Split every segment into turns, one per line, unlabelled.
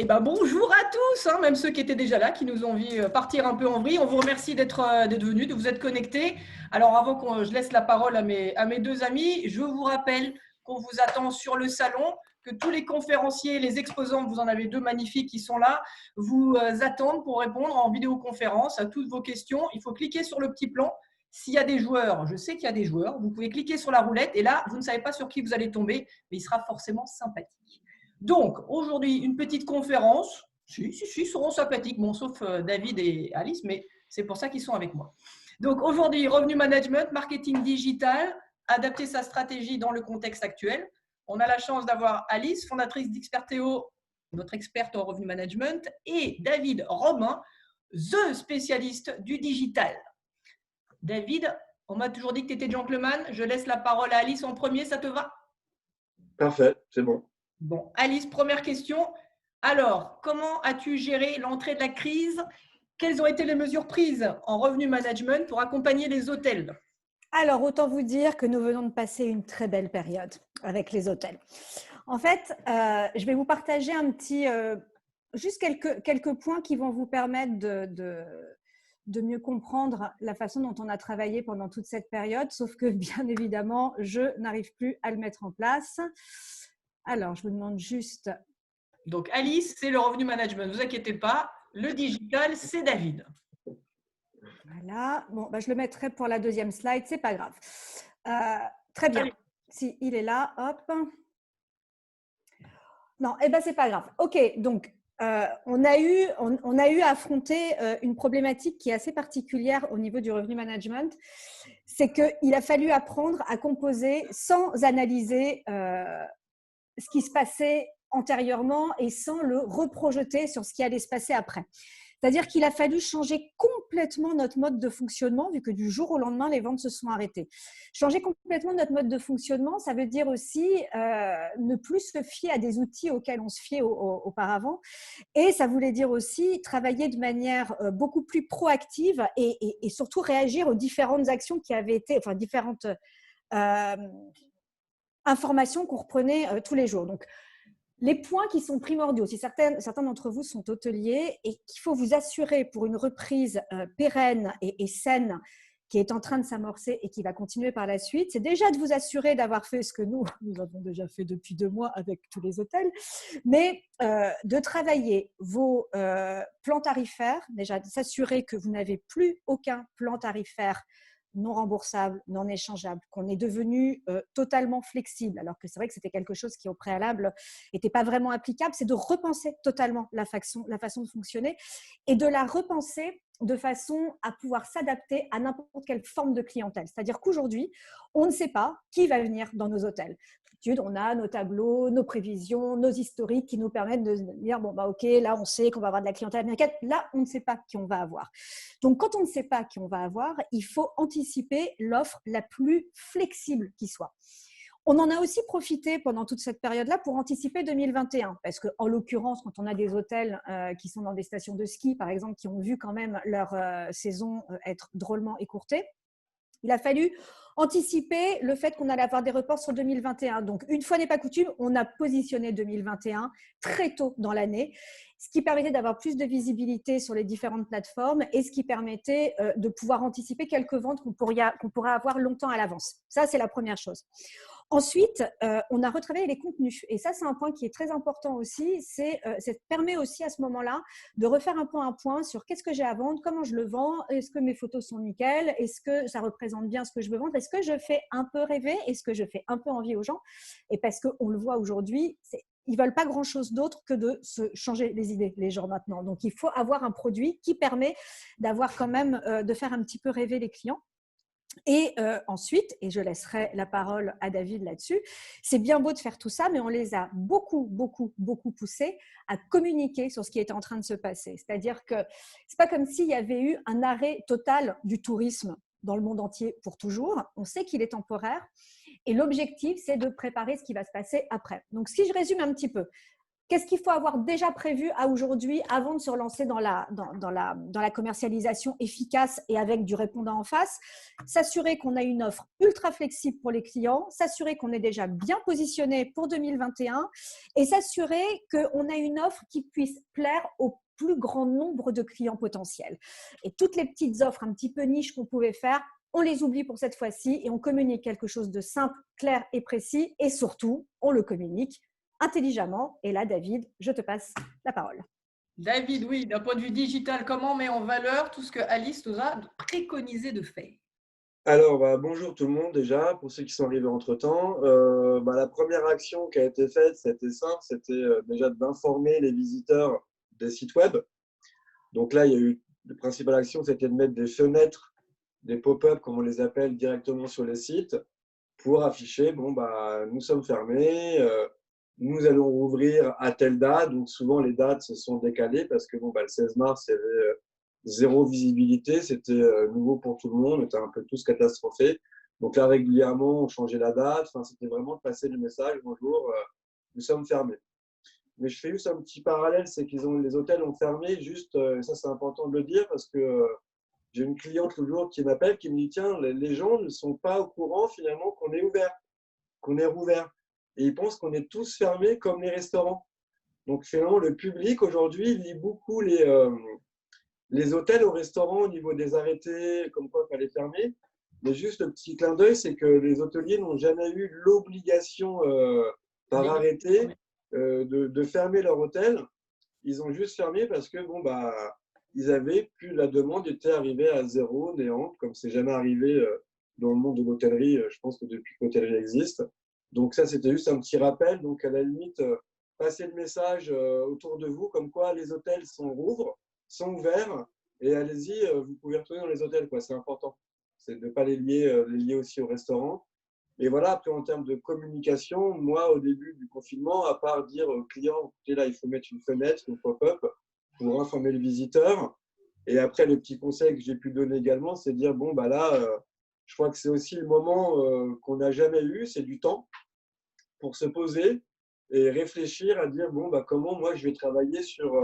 Eh ben, bonjour à tous, hein, même ceux qui étaient déjà là, qui nous ont vu partir un peu en vrille. On vous remercie d'être venus, de vous être connectés. Alors, avant que je laisse la parole à mes deux amis, je vous rappelle qu'on vous attend sur le salon, que tous les conférenciers, les exposants, vous en avez deux magnifiques qui sont là, vous attendent pour répondre en vidéoconférence à toutes vos questions. Il faut cliquer sur le petit plan. S'il y a des joueurs, je sais qu'il y a des joueurs, vous pouvez cliquer sur la roulette et là, vous ne savez pas sur qui vous allez tomber, mais il sera forcément sympathique. Donc, aujourd'hui, une petite conférence. Si, ils seront sympathiques, bon, sauf David et Alice, mais c'est pour ça qu'ils sont avec moi. Donc, aujourd'hui, revenu management, marketing digital, adapter sa stratégie dans le contexte actuel. On a la chance d'avoir Alice, fondatrice d'Experteo, notre experte en revenu management, et David Robin, the spécialiste du digital. David, on m'a toujours dit que tu étais gentleman. Je laisse la parole à Alice en premier, ça te va?
Parfait, c'est bon.
Bon, Alice, première question. Alors, comment as-tu géré l'entrée de la crise? Quelles ont été les mesures prises en revenu management pour accompagner les hôtels?
Alors, autant vous dire que nous venons de passer une très belle période avec les hôtels. En fait, je vais vous partager juste quelques points qui vont vous permettre de mieux comprendre la façon dont on a travaillé pendant toute cette période, sauf que, bien évidemment, je n'arrive plus à le mettre en place. Alors, je vous demande juste…
Donc, Alice, c'est le revenu management. Ne vous inquiétez pas, le digital, c'est David.
Voilà. Bon, je le mettrai pour la deuxième slide, c'est pas grave. Très bien.
Allez.
Si il est là, hop. Non, c'est pas grave. Ok, donc on a eu à affronter une problématique qui est assez particulière au niveau du revenu management. C'est qu'il a fallu apprendre à composer sans analyser ce qui se passait antérieurement et sans le reprojeter sur ce qui allait se passer après. C'est-à-dire qu'il a fallu changer complètement notre mode de fonctionnement, vu que du jour au lendemain, les ventes se sont arrêtées. Changer complètement notre mode de fonctionnement, ça veut dire aussi ne plus se fier à des outils auxquels on se fiait auparavant. Et ça voulait dire aussi travailler de manière beaucoup plus proactive et surtout réagir aux différentes actions qui avaient été, enfin différentes informations qu'on reprenait tous les jours. Donc, les points qui sont primordiaux, si certains d'entre vous sont hôteliers et qu'il faut vous assurer pour une reprise pérenne et saine qui est en train de s'amorcer et qui va continuer par la suite, c'est déjà de vous assurer d'avoir fait ce que nous avons déjà fait depuis 2 mois avec tous les hôtels, mais de travailler vos plans tarifaires, déjà de s'assurer que vous n'avez plus aucun plan tarifaire non remboursable, non échangeable, qu'on est devenu totalement flexible, alors que c'est vrai que c'était quelque chose qui au préalable n'était pas vraiment applicable, c'est de repenser totalement la façon de fonctionner et de la repenser de façon à pouvoir s'adapter à n'importe quelle forme de clientèle. C'est-à-dire qu'aujourd'hui, on ne sait pas qui va venir dans nos hôtels. D'habitude, on a nos tableaux, nos prévisions, nos historiques qui nous permettent de dire bon, ok, là, on sait qu'on va avoir de la clientèle américaine. Là, on ne sait pas qui on va avoir. Donc, quand on ne sait pas qui on va avoir, il faut anticiper l'offre la plus flexible qui soit. On en a aussi profité pendant toute cette période-là pour anticiper 2021, parce qu'en l'occurrence, quand on a des hôtels qui sont dans des stations de ski, par exemple, qui ont vu quand même leur saison être drôlement écourtée, il a fallu anticiper le fait qu'on allait avoir des reports sur 2021. Donc, une fois n'est pas coutume, on a positionné 2021 très tôt dans l'année, ce qui permettait d'avoir plus de visibilité sur les différentes plateformes et ce qui permettait de pouvoir anticiper quelques ventes qu'on pourrait avoir longtemps à l'avance. Ça, c'est la première chose. Ensuite, on a retravaillé les contenus. Et ça, c'est un point qui est très important aussi. Ça permet aussi à ce moment-là de refaire un point sur qu'est-ce que j'ai à vendre, comment je le vends, est-ce que mes photos sont nickel, est-ce que ça représente bien ce que je veux vendre, est-ce que je fais un peu rêver, est-ce que je fais un peu envie aux gens. Et parce qu'on le voit aujourd'hui, ils ne veulent pas grand-chose d'autre que de se changer les idées, les gens maintenant. Donc, il faut avoir un produit qui permet d'avoir quand même, de faire un petit peu rêver les clients. Et ensuite, et je laisserai la parole à David là-dessus, c'est bien beau de faire tout ça, mais on les a beaucoup poussés à communiquer sur ce qui était en train de se passer. C'est-à-dire que c'est pas comme s'il y avait eu un arrêt total du tourisme dans le monde entier pour toujours. On sait qu'il est temporaire et l'objectif, c'est de préparer ce qui va se passer après. Donc, si je résume un petit peu, Qu'est-ce qu'il faut avoir déjà prévu à aujourd'hui avant de se relancer dans la commercialisation efficace et avec du répondant en face? S'assurer qu'on a une offre ultra flexible pour les clients, s'assurer qu'on est déjà bien positionné pour 2021 et s'assurer qu'on a une offre qui puisse plaire au plus grand nombre de clients potentiels. Et toutes les petites offres un petit peu niches qu'on pouvait faire, on les oublie pour cette fois-ci et on communique quelque chose de simple, clair et précis et surtout, on le communique intelligemment. Et là, David, je te passe la parole.
David, oui, d'un point de vue digital, comment on met en valeur tout ce que Alice nous a préconisé de faire?
Alors, bonjour tout le monde déjà, pour ceux qui sont arrivés entre-temps. La première action qui a été faite, c'était simple, c'était déjà d'informer les visiteurs des sites web. Donc là, il y a eu, la principale action, c'était de mettre des fenêtres, des pop-up, comme on les appelle, directement sur les sites pour afficher, nous sommes fermés, nous allons rouvrir à telle date. Donc souvent, les dates se sont décalées parce que le 16 mars, il y avait zéro visibilité, c'était nouveau pour tout le monde, on était un peu tous catastrophés. Donc là, régulièrement, on changeait la date. Enfin, c'était vraiment de passer le message, bonjour, nous sommes fermés. Mais je fais juste un petit parallèle, c'est les hôtels ont fermé, juste, ça c'est important de le dire, parce que j'ai une cliente l'autre jour qui m'appelle, qui me dit, tiens, les gens ne sont pas au courant finalement qu'on est ouvert, qu'on est rouvert. Et ils pensent qu'on est tous fermés comme les restaurants. Donc finalement, le public aujourd'hui lit beaucoup les hôtels aux restaurants au niveau des arrêtés, comme quoi il fallait fermer. Mais juste le petit clin d'œil, c'est que les hôteliers n'ont jamais eu l'obligation par arrêté de fermer leur hôtel. Ils ont juste fermé parce que ils avaient plus, la demande était arrivée à zéro, néant, comme c'est jamais arrivé dans le monde de l'hôtellerie, je pense que depuis que l'hôtellerie existe. Donc ça, c'était juste un petit rappel. Donc à la limite, passez le message autour de vous, comme quoi les hôtels sont ouverts, et allez-y, vous pouvez retourner dans les hôtels, quoi. C'est important. C'est de ne pas les lier aussi au restaurant. Et voilà, après, en termes de communication, moi, au début du confinement, à part dire aux clients, écoutez, là, il faut mettre une fenêtre, une pop-up pour informer le visiteur. Et après, le petit conseil que j'ai pu donner également, c'est de dire, je crois que c'est aussi le moment qu'on n'a jamais eu, c'est du temps pour se poser et réfléchir à dire, comment moi, je vais travailler sur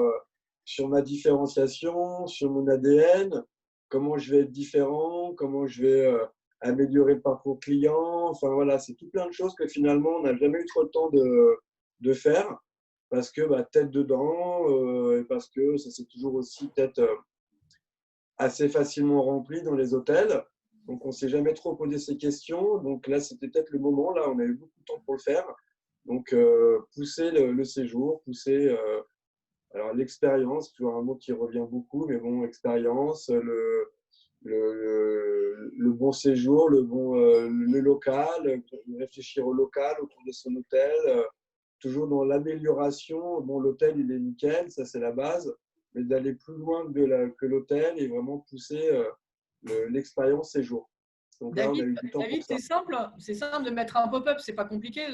ma différenciation, sur mon ADN, comment je vais être différent, comment je vais améliorer le parcours client. Enfin voilà, c'est tout plein de choses que finalement, on n'a jamais eu trop le temps de faire parce que tête dedans, et parce que ça s'est toujours aussi peut-être assez facilement rempli dans les hôtels. Donc, on ne s'est jamais trop posé ces questions. Donc là, c'était peut-être le moment. Là, on a eu beaucoup de temps pour le faire. Donc, pousser le séjour, pousser alors l'expérience, toujours un mot qui revient beaucoup, mais bon, expérience, le bon séjour, le local, réfléchir au local autour de son hôtel, toujours dans l'amélioration. Bon, l'hôtel, il est nickel, ça c'est la base, mais d'aller plus loin que l'hôtel et vraiment pousser l'expérience séjour. Donc là, on a eu du temps pour ça.
C'est simple de mettre un pop-up, c'est pas compliqué.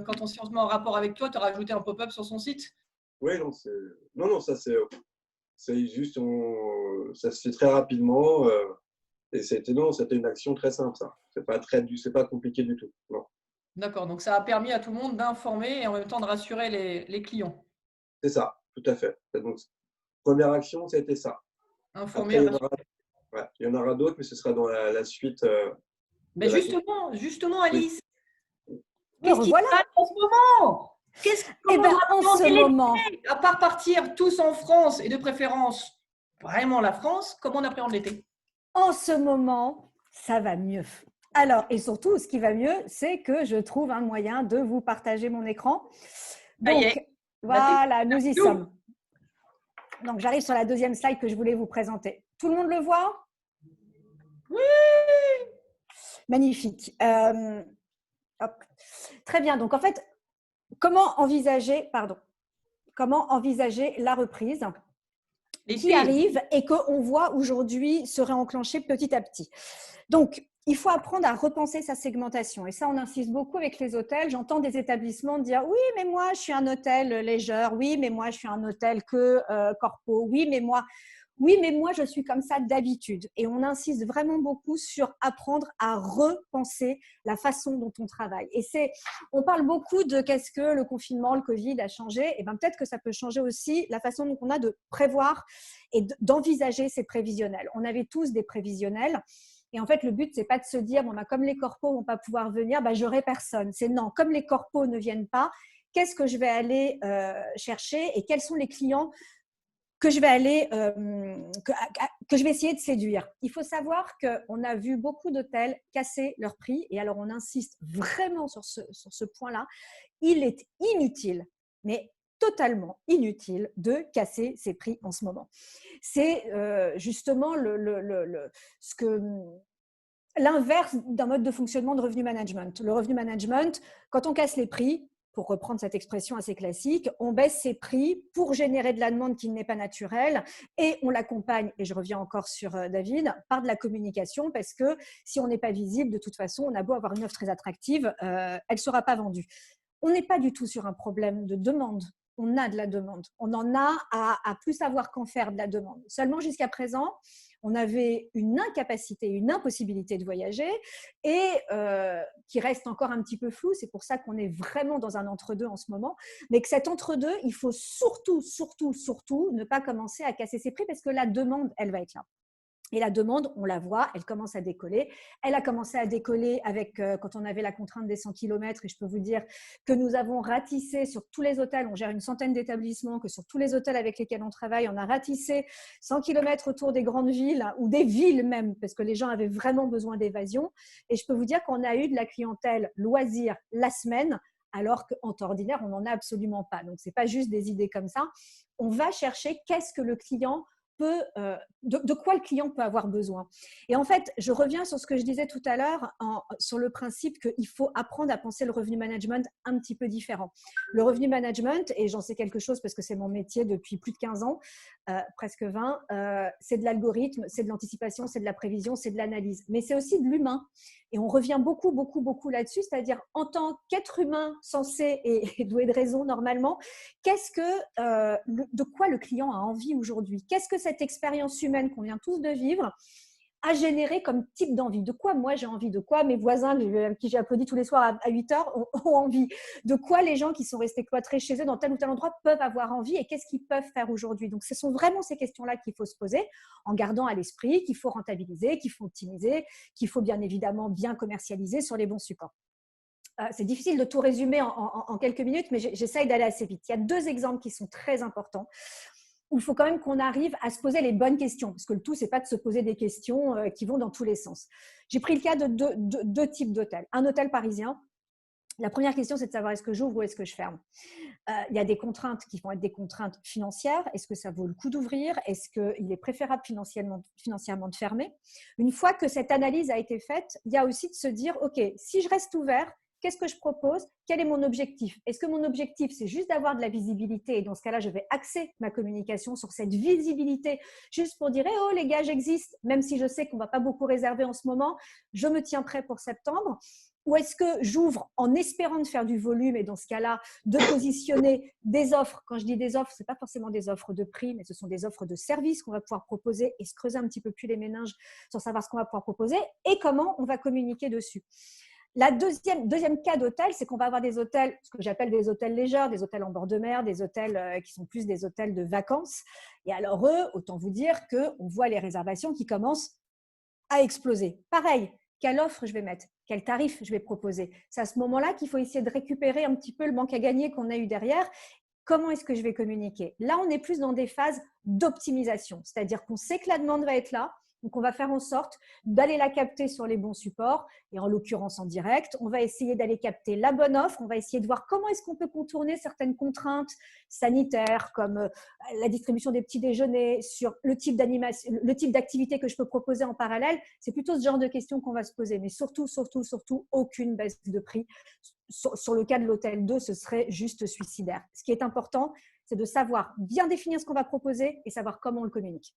Quand on se met en rapport avec toi, tu as rajouté un pop-up sur son site.
Oui, non, ça c'est juste, ça se fait très rapidement et c'était une action très simple, ça. C'est pas compliqué du tout. Non.
D'accord, donc ça a permis à tout le monde d'informer et en même temps de rassurer les clients.
C'est ça, tout à fait. Donc, première action, c'était ça.
Informer.
Après, il y en aura d'autres, mais ce sera dans la suite.
Mais justement, Alice,
qu'est-ce qui se passe
en ce moment?
En ce moment,
à part partir tous en France et de préférence vraiment la France, comment on appréhende l'été?
En ce moment, ça va mieux. Alors, et surtout, ce qui va mieux, c'est que je trouve un moyen de vous partager mon écran. Donc, voilà, nous y sommes. Donc, j'arrive sur la deuxième slide que je voulais vous présenter. Tout le monde le voit?
Oui!
Magnifique. Hop. Très bien. Donc, en fait, comment envisager la reprise qui arrive et qu'on voit aujourd'hui se réenclencher petit à petit. Donc, il faut apprendre à repenser sa segmentation. Et ça, on insiste beaucoup avec les hôtels. J'entends des établissements dire « Oui, mais moi, je suis un hôtel légère. Oui, mais moi, je suis un hôtel que corpo. Oui, mais moi… » Oui, mais moi, je suis comme ça d'habitude. Et on insiste vraiment beaucoup sur apprendre à repenser la façon dont on travaille. Et on parle beaucoup de qu'est-ce que le confinement, le Covid a changé. Et bien, peut-être que ça peut changer aussi la façon dont on a de prévoir et d'envisager ces prévisionnels. On avait tous des prévisionnels. Et en fait, le but, c'est pas de se dire, bon, bah, comme les corpos vont pas pouvoir venir, bah, j'aurai personne. C'est non, comme les corpos ne viennent pas, qu'est-ce que je vais aller chercher et quels sont les clients que je vais aller, que je vais essayer de séduire. Il faut savoir qu'on a vu beaucoup d'hôtels casser leur prix. Et alors, on insiste vraiment sur ce point-là. Il est inutile, mais totalement inutile de casser ses prix en ce moment. C'est justement l'inverse d'un mode de fonctionnement de revenu management. Le revenu management, quand on casse les prix, pour reprendre cette expression assez classique, on baisse ses prix pour générer de la demande qui n'est pas naturelle et on l'accompagne, et je reviens encore sur David, par de la communication parce que si on n'est pas visible, de toute façon, on a beau avoir une offre très attractive, elle ne sera pas vendue. On n'est pas du tout sur un problème de demande. On a de la demande. On en a à plus savoir qu'en faire de la demande. Seulement, jusqu'à présent, on avait une incapacité, une impossibilité de voyager et qui reste encore un petit peu flou. C'est pour ça qu'on est vraiment dans un entre-deux en ce moment. Mais que cet entre-deux, il faut surtout ne pas commencer à casser ses prix parce que la demande, elle va être là. Et la demande, on la voit, elle commence à décoller. Elle a commencé à décoller avec quand on avait la contrainte des 100 km. Et je peux vous dire que nous avons ratissé sur tous les hôtels, on gère une centaine d'établissements, que sur tous les hôtels avec lesquels on travaille, on a ratissé 100 km autour des grandes villes ou des villes même, parce que les gens avaient vraiment besoin d'évasion. Et je peux vous dire qu'on a eu de la clientèle loisir la semaine, alors qu'en temps ordinaire, on n'en a absolument pas. Donc, ce n'est pas juste des idées comme ça. On va chercher qu'est-ce que le client de quoi le client peut avoir besoin. Et en fait, je reviens sur ce que je disais tout à l'heure, sur le principe qu'il faut apprendre à penser le revenu management un petit peu différent. Le revenu management, et j'en sais quelque chose parce que c'est mon métier depuis plus de 15 ans, presque 20, c'est de l'algorithme, c'est de l'anticipation, c'est de la prévision, c'est de l'analyse. Mais c'est aussi de l'humain. Et on revient beaucoup là-dessus, c'est-à-dire en tant qu'être humain censé et doué de raison normalement, de quoi le client a envie aujourd'hui? Qu'est-ce que cette expérience humaine qu'on vient tous de vivre a généré comme type d'envie? De quoi moi j'ai envie? De quoi mes voisins, qui j'ai applaudi tous les soirs à 8 heures, ont envie? De quoi les gens qui sont restés cloîtrés chez eux dans tel ou tel endroit peuvent avoir envie? Et qu'est-ce qu'ils peuvent faire aujourd'hui? Donc, ce sont vraiment ces questions-là qu'il faut se poser en gardant à l'esprit qu'il faut rentabiliser, qu'il faut optimiser, qu'il faut bien évidemment bien commercialiser sur les bons supports. C'est difficile de tout résumer en quelques minutes, mais j'essaye d'aller assez vite. Il y a 2 exemples qui sont très importants où il faut quand même qu'on arrive à se poser les bonnes questions, parce que le tout, ce n'est pas de se poser des questions qui vont dans tous les sens. J'ai pris le cas de deux types d'hôtels. Un hôtel parisien, la première question, c'est de savoir est-ce que j'ouvre ou est-ce que je ferme. Il y a des contraintes qui vont être des contraintes financières. Est-ce que ça vaut le coup d'ouvrir? Est-ce qu'il est préférable financièrement de fermer? Une fois que cette analyse a été faite, il y a aussi de se dire, OK, si je reste ouvert, qu'est-ce que je propose? Quel est mon objectif? Est-ce que mon objectif, c'est juste d'avoir de la visibilité? Et dans ce cas-là, je vais axer ma communication sur cette visibilité, juste pour dire, oh les gars, j'existe, même si je sais qu'on ne va pas beaucoup réserver en ce moment, je me tiens prêt pour septembre. Ou est-ce que j'ouvre en espérant de faire du volume et dans ce cas-là, de positionner des offres? Quand je dis des offres, ce n'est pas forcément des offres de prix, mais ce sont des offres de services qu'on va pouvoir proposer et se creuser un petit peu plus les méninges sur savoir ce qu'on va pouvoir proposer et comment on va communiquer dessus. La deuxième cas d'hôtel, c'est qu'on va avoir des hôtels, ce que j'appelle des hôtels légers, des hôtels en bord de mer, des hôtels qui sont plus des hôtels de vacances. Et alors eux, autant vous dire qu'on voit les réservations qui commencent à exploser. Pareil, quelle offre je vais mettre? Quel tarif je vais proposer? C'est à ce moment-là qu'il faut essayer de récupérer un petit peu le manque à gagner qu'on a eu derrière. Comment est-ce que je vais communiquer? Là, on est plus dans des phases d'optimisation, c'est-à-dire qu'on sait que la demande va être là. Donc, on va faire en sorte d'aller la capter sur les bons supports et en l'occurrence en direct. On va essayer d'aller capter la bonne offre. On va essayer de voir comment est-ce qu'on peut contourner certaines contraintes sanitaires comme la distribution des petits déjeuners, sur le type d'animation, le type d'activité que je peux proposer en parallèle. C'est plutôt ce genre de questions qu'on va se poser. Mais surtout, aucune baisse de prix. Sur le cas de l'hôtel 2, ce serait juste suicidaire. Ce qui est important, c'est de savoir bien définir ce qu'on va proposer et savoir comment on le communique.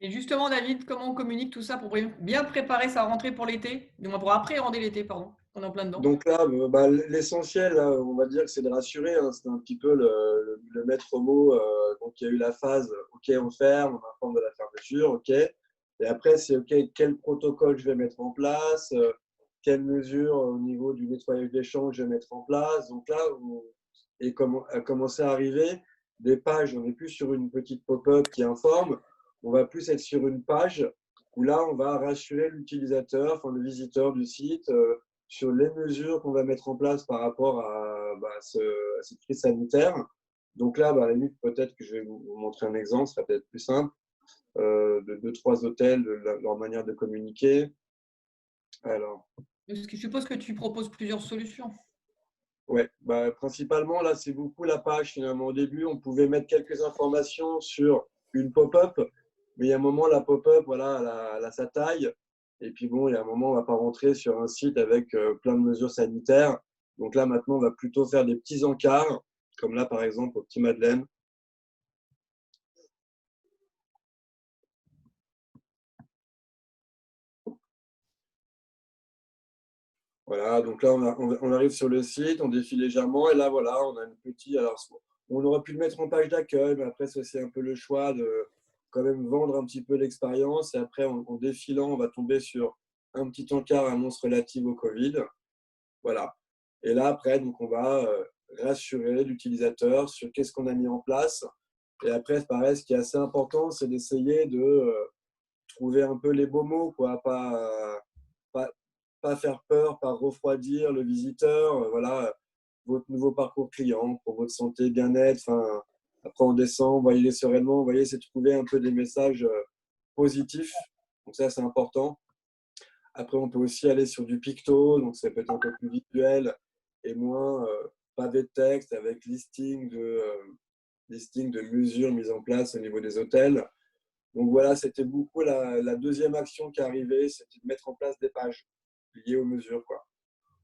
Et justement, David, comment on communique tout ça pour bien préparer sa rentrée pour l'été? Du moins pour appréhender l'été, pardon. On est en plein dedans.
Donc là, l'essentiel, là, on va dire que c'est de rassurer. Hein. C'est un petit peu le maître mot. Donc il y a eu la phase, OK, on ferme, on informe de la fermeture, OK. Et après, c'est OK, quel protocole je vais mettre en place, quelles mesures au niveau du nettoyage des champs je vais mettre en place. Donc là, a commencé à arriver des pages. On n'est plus sur une petite pop-up qui informe. On va plus être sur une page où là, on va rassurer l'utilisateur, enfin le visiteur du site, sur les mesures qu'on va mettre en place par rapport à cette crise sanitaire. Donc là, à la limite, peut-être que je vais vous montrer un exemple, ce sera peut-être plus simple, de 2-3 hôtels, de leur manière de communiquer. Alors,
Je suppose que tu proposes plusieurs solutions.
ouais, principalement, là, c'est beaucoup la page finalement. Au début, on pouvait mettre quelques informations sur une pop-up, mais il y a un moment, la pop-up, voilà, elle a sa taille. Et puis bon, il y a un moment, on ne va pas rentrer sur un site avec plein de mesures sanitaires. Donc là, maintenant, on va plutôt faire des petits encarts, comme là, par exemple, au Petit Madeleine. Voilà, donc là, on arrive sur le site, on défile légèrement, et là, voilà, on a une petite… Alors, on aurait pu le mettre en page d'accueil, mais après, c'est aussi un peu le choix de quand même vendre un petit peu l'expérience. Et après, en défilant, on va tomber sur un petit encart annonce relative au Covid. Voilà. Et là, après, donc, on va rassurer l'utilisateur sur qu'est-ce qu'on a mis en place. Et après, pareil, ce qui est assez important, c'est d'essayer de trouver un peu les beaux mots, quoi. Pas faire peur, pas refroidir le visiteur. Voilà, votre nouveau parcours client pour votre santé, bien-être. Enfin, après, on descend, voyez-les sereinement. Vous voyez, c'est trouver un peu des messages positifs. Donc ça, c'est important. Après, on peut aussi aller sur du picto. Donc, ça peut être un peu plus visuel et moins pavé de texte avec listing de mesures mises en place au niveau des hôtels. Donc voilà, c'était beaucoup la deuxième action qui est arrivée, c'était de mettre en place des pages liées aux mesures, quoi,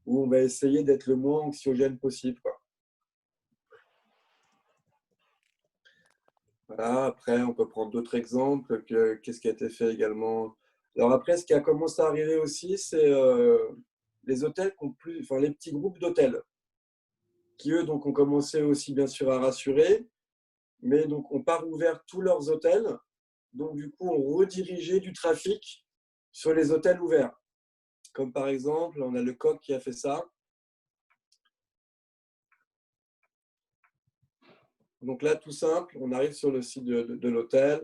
où on va essayer d'être le moins anxiogène possible, quoi. Voilà, après, on peut prendre d'autres exemples. Qu'est-ce qui a été fait également? Alors après, ce qui a commencé à arriver aussi, c'est les hôtels qui ont plus, enfin les petits groupes d'hôtels, qui eux donc ont commencé aussi bien sûr à rassurer, mais donc ont pas rouvert tous leurs hôtels. Donc du coup, on redirigeait du trafic sur les hôtels ouverts. Comme par exemple, on a le Coq qui a fait ça. Donc là, tout simple, on arrive sur le site de l'hôtel.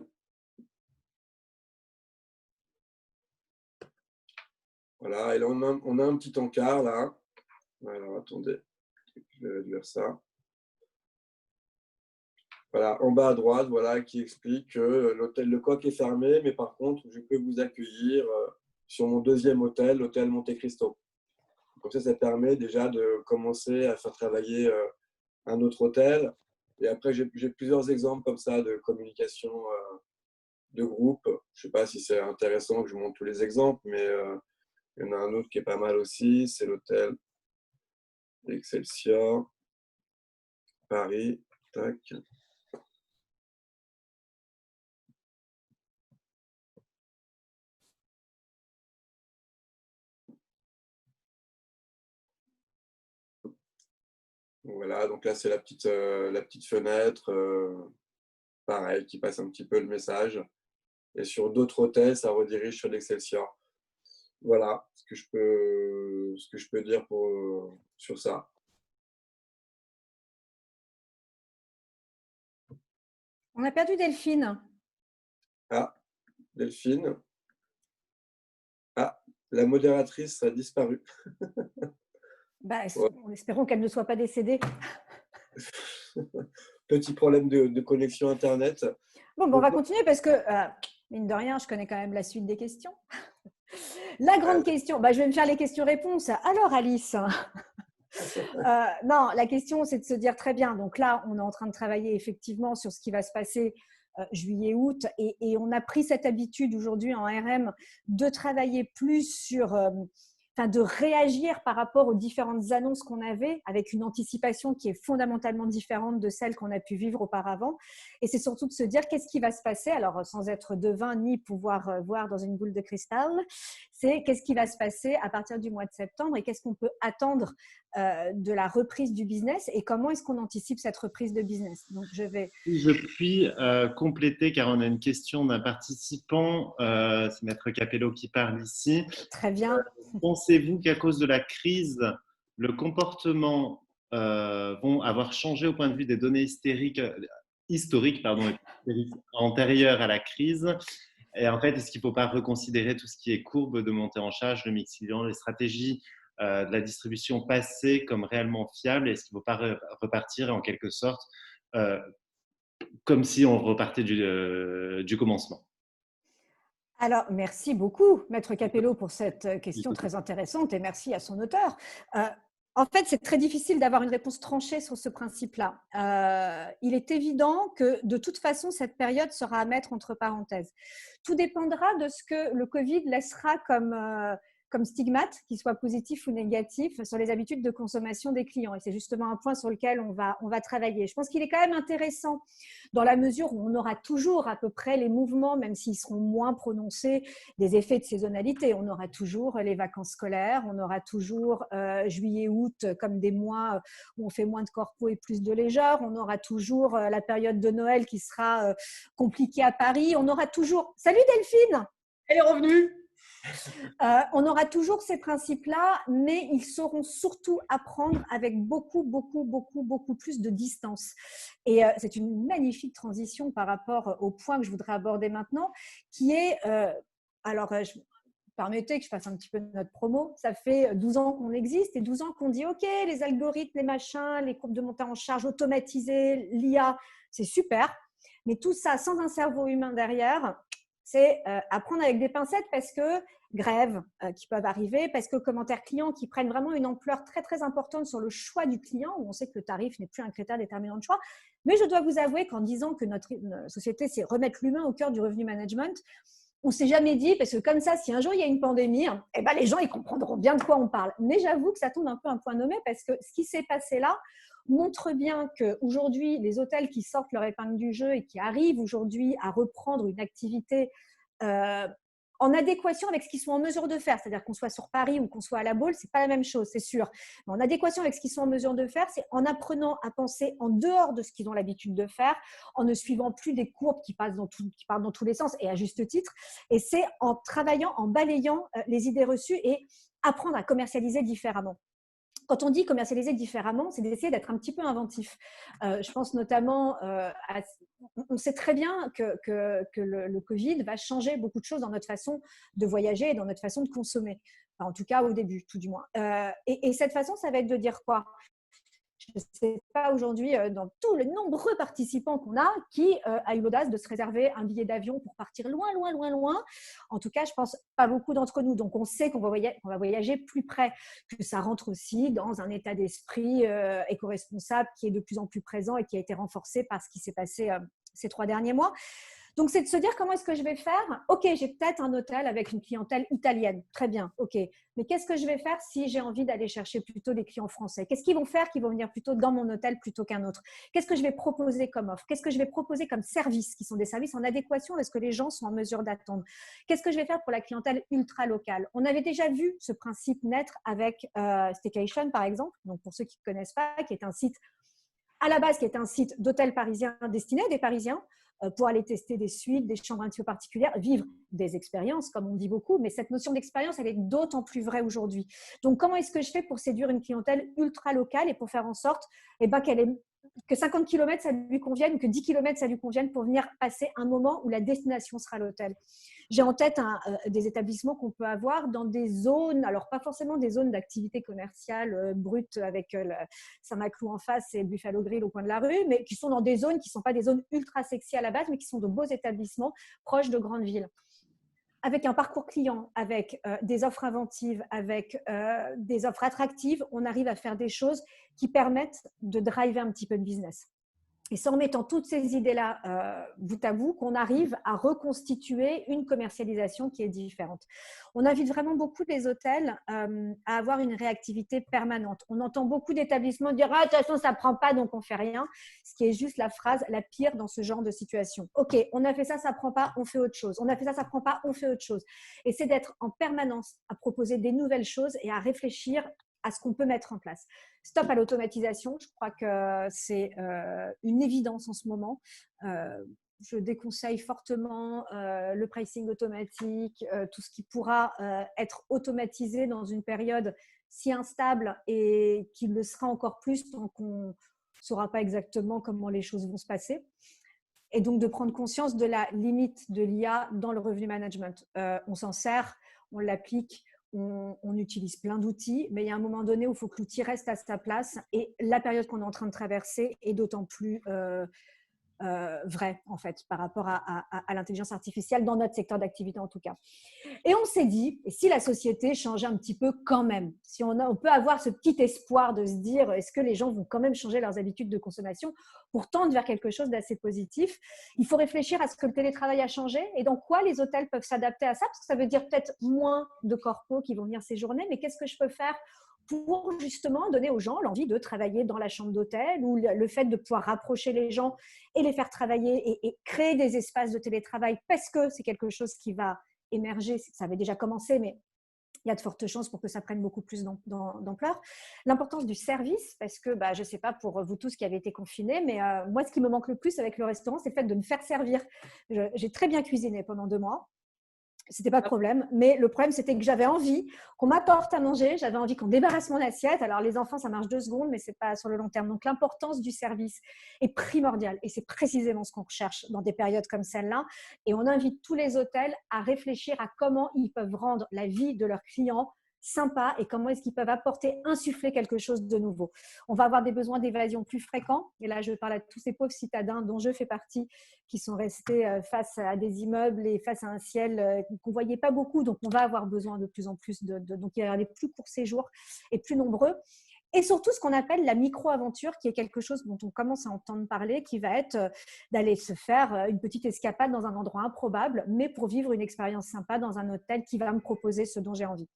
Voilà, et là, on a un petit encart là. Alors, attendez, je vais réduire ça. Voilà, en bas à droite, voilà, qui explique que l'hôtel Le Coq est fermé, mais par contre, je peux vous accueillir sur mon deuxième hôtel, l'hôtel Monte Cristo. Comme ça permet déjà de commencer à faire travailler un autre hôtel. Et après, j'ai plusieurs exemples comme ça de communication de groupe. Je ne sais pas si c'est intéressant que je montre tous les exemples, mais il y en a un autre qui est pas mal aussi. C'est l'hôtel Excelsior, Paris. Tac. Voilà, donc là, c'est la petite fenêtre, pareil, qui passe un petit peu le message. Et sur d'autres hôtels, ça redirige sur l'Excelsior. Voilà ce que je peux dire sur ça.
On a perdu Delphine.
Ah, Delphine. Ah, la modératrice a disparu. Ouais.
Espérons qu'elle ne soit pas décédée.
Petit problème de connexion Internet.
Bon, on va continuer parce que, mine de rien, je connais quand même la suite des questions. La grande question, je vais me faire les questions-réponses. Alors, Alice, non, la question, c'est de se dire très bien. Donc là, on est en train de travailler effectivement sur ce qui va se passer juillet-août et on a pris cette habitude aujourd'hui en RM de travailler plus sur de réagir par rapport aux différentes annonces qu'on avait, avec une anticipation qui est fondamentalement différente de celle qu'on a pu vivre auparavant. Et c'est surtout de se dire qu'est-ce qui va se passer, alors sans être devin ni pouvoir voir dans une boule de cristal, c'est qu'est-ce qui va se passer à partir du mois de septembre et qu'est-ce qu'on peut attendre de la reprise du business et comment est-ce qu'on anticipe cette reprise de business. Donc,
Je puis compléter car on a une question d'un participant, c'est Maître Capello qui parle ici.
Très bien.
Pensez-vous qu'à cause de la crise, le comportement vont avoir changé au point de vue des données historiques antérieures à la crise? Et en fait, est-ce qu'il ne faut pas reconsidérer tout ce qui est courbe de montée en charge, le mix client, les stratégies de la distribution passée comme réellement fiables? Est-ce qu'il ne faut pas repartir en quelque sorte comme si on repartait du commencement?
Alors, merci beaucoup, Maître Capello, pour cette question très intéressante et merci à son auteur. En fait, c'est très difficile d'avoir une réponse tranchée sur ce principe-là. Il est évident que de toute façon, cette période sera à mettre entre parenthèses. Tout dépendra de ce que le Covid laissera comme stigmate, qu'il soit positif ou négatif, sur les habitudes de consommation des clients. Et c'est justement un point sur lequel on va travailler. Je pense qu'il est quand même intéressant dans la mesure où on aura toujours à peu près les mouvements, même s'ils seront moins prononcés, des effets de saisonnalité. On aura toujours les vacances scolaires, on aura toujours juillet-août comme des mois où on fait moins de corpo et plus de légère. On aura toujours la période de Noël qui sera compliquée à Paris. On aura toujours… Salut Delphine!
Elle est revenue.
On aura toujours ces principes-là, mais ils sauront surtout apprendre avec beaucoup plus de distance. Et c'est une magnifique transition par rapport au point que je voudrais aborder maintenant, qui est, permettez que je fasse un petit peu de notre promo. Ça fait 12 ans qu'on existe et 12 ans qu'on dit, OK, les algorithmes, les machins, les courbes de montée en charge automatisées, l'IA, c'est super. Mais tout ça sans un cerveau humain derrière, c'est apprendre avec des pincettes parce que grèves qui peuvent arriver, parce que commentaires clients qui prennent vraiment une ampleur très, très importante sur le choix du client, où on sait que le tarif n'est plus un critère déterminant de choix. Mais je dois vous avouer qu'en disant que notre société, c'est remettre l'humain au cœur du revenu management, on ne s'est jamais dit, parce que comme ça, si un jour il y a une pandémie, eh ben, les gens ils comprendront bien de quoi on parle. Mais j'avoue que ça tombe un peu un point nommé parce que ce qui s'est passé là montre bien qu'aujourd'hui, les hôtels qui sortent leur épingle du jeu et qui arrivent aujourd'hui à reprendre une activité en adéquation avec ce qu'ils sont en mesure de faire, c'est-à-dire qu'on soit sur Paris ou qu'on soit à la Baule, ce n'est pas la même chose, c'est sûr. Mais en adéquation avec ce qu'ils sont en mesure de faire, c'est en apprenant à penser en dehors de ce qu'ils ont l'habitude de faire, en ne suivant plus des courbes qui partent dans tous les sens, et à juste titre. Et c'est en travaillant, en balayant les idées reçues et apprendre à commercialiser différemment. Quand on dit commercialiser différemment, c'est d'essayer d'être un petit peu inventif. Je pense notamment on sait très bien que le Covid va changer beaucoup de choses dans notre façon de voyager et dans notre façon de consommer. Enfin, en tout cas, au début, tout du moins. Et cette façon, ça va être de dire quoi ? Je ne sais pas aujourd'hui, dans tous les nombreux participants qu'on a, qui a eu l'audace de se réserver un billet d'avion pour partir loin. En tout cas, je pense pas beaucoup d'entre nous. Donc, on sait qu'on va voyager plus près, que ça rentre aussi dans un état d'esprit éco-responsable qui est de plus en plus présent et qui a été renforcé par ce qui s'est passé ces 3 derniers mois. Donc, c'est de se dire comment est-ce que je vais faire ? Ok, j'ai peut-être un hôtel avec une clientèle italienne. Très bien, ok. Mais qu'est-ce que je vais faire si j'ai envie d'aller chercher plutôt des clients français ? Qu'est-ce qu'ils vont faire qui vont venir plutôt dans mon hôtel plutôt qu'un autre ? Qu'est-ce que je vais proposer comme offre ? Qu'est-ce que je vais proposer comme service qui sont des services en adéquation avec ce que les gens sont en mesure d'attendre ? Qu'est-ce que je vais faire pour la clientèle ultra locale ? On avait déjà vu ce principe naître avec Staycation, par exemple. Donc, pour ceux qui ne connaissent pas, qui est un site à la base, qui est un site d'hôtels parisiens destiné à des Parisiens, pour aller tester des suites, des chambres un petit peu particulières, vivre des expériences, comme on dit beaucoup, mais cette notion d'expérience, elle est d'autant plus vraie aujourd'hui. Donc, comment est-ce que je fais pour séduire une clientèle ultra locale et pour faire en sorte que 50 km, ça lui convienne, que 10 km, ça lui convienne pour venir passer un moment où la destination sera l'hôtel. J'ai en tête des établissements qu'on peut avoir dans des zones, alors pas forcément des zones d'activité commerciale brute avec Saint-Maclou en face et Buffalo Grill au coin de la rue, mais qui sont dans des zones qui ne sont pas des zones ultra sexy à la base, mais qui sont de beaux établissements proches de grandes villes. Avec un parcours client, avec des offres inventives, avec des offres attractives, on arrive à faire des choses qui permettent de driver un petit peu le business. Et c'est en mettant toutes ces idées-là bout à bout qu'on arrive à reconstituer une commercialisation qui est différente. On invite vraiment beaucoup les hôtels à avoir une réactivité permanente. On entend beaucoup d'établissements dire « Ah, de toute façon, ça ne prend pas, donc on ne fait rien », ce qui est juste la phrase la pire dans ce genre de situation. « Ok, on a fait ça, ça ne prend pas, on fait autre chose. On a fait ça, ça ne prend pas, on fait autre chose. » Et c'est d'être en permanence à proposer des nouvelles choses et à réfléchir à ce qu'on peut mettre en place. Stop à l'automatisation, je crois que c'est une évidence en ce moment. Je déconseille fortement le pricing automatique, tout ce qui pourra être automatisé dans une période si instable et qui le sera encore plus tant qu'on ne saura pas exactement comment les choses vont se passer. Et donc de prendre conscience de la limite de l'IA dans le revenu management. On s'en sert, on l'applique, on utilise plein d'outils, mais il y a un moment donné où il faut que l'outil reste à sa place et la période qu'on est en train de traverser est d'autant plus vraie en fait par rapport à l'intelligence artificielle dans notre secteur d'activité en tout cas. Et on s'est dit, et si la société changeait un petit peu quand même, si on peut avoir ce petit espoir de se dire est-ce que les gens vont quand même changer leurs habitudes de consommation pour tendre vers quelque chose d'assez positif, il faut réfléchir à ce que le télétravail a changé et dans quoi les hôtels peuvent s'adapter à ça, parce que ça veut dire peut-être moins de corpos qui vont venir séjourner, mais qu'est-ce que je peux faire pour justement donner aux gens l'envie de travailler dans la chambre d'hôtel ou le fait de pouvoir rapprocher les gens et les faire travailler et créer des espaces de télétravail parce que c'est quelque chose qui va émerger, ça avait déjà commencé, mais il y a de fortes chances pour que ça prenne beaucoup plus d'ampleur. L'importance du service, parce que je ne sais pas pour vous tous qui avez été confinés, mais moi, ce qui me manque le plus avec le restaurant, c'est le fait de me faire servir. J'ai très bien cuisiné pendant 2 mois. C'était pas de problème, mais le problème c'était que j'avais envie qu'on m'apporte à manger, j'avais envie qu'on débarrasse mon assiette. Alors les enfants ça marche 2 secondes, mais c'est pas sur le long terme. Donc l'importance du service est primordiale et c'est précisément ce qu'on recherche dans des périodes comme celle-là. Et on invite tous les hôtels à réfléchir à comment ils peuvent rendre la vie de leurs clients sympa et comment est-ce qu'ils peuvent insuffler quelque chose de nouveau. On va avoir des besoins d'évasion plus fréquents. Et là, je parle à tous ces pauvres citadins dont je fais partie, qui sont restés face à des immeubles et face à un ciel qu'on ne voyait pas beaucoup. Donc, on va avoir besoin de plus en plus donc, il y a des plus courts séjours et plus nombreux. Et surtout, ce qu'on appelle la micro-aventure, qui est quelque chose dont on commence à entendre parler, qui va être d'aller se faire une petite escapade dans un endroit improbable, mais pour vivre une expérience sympa dans un hôtel qui va me proposer ce dont j'ai envie.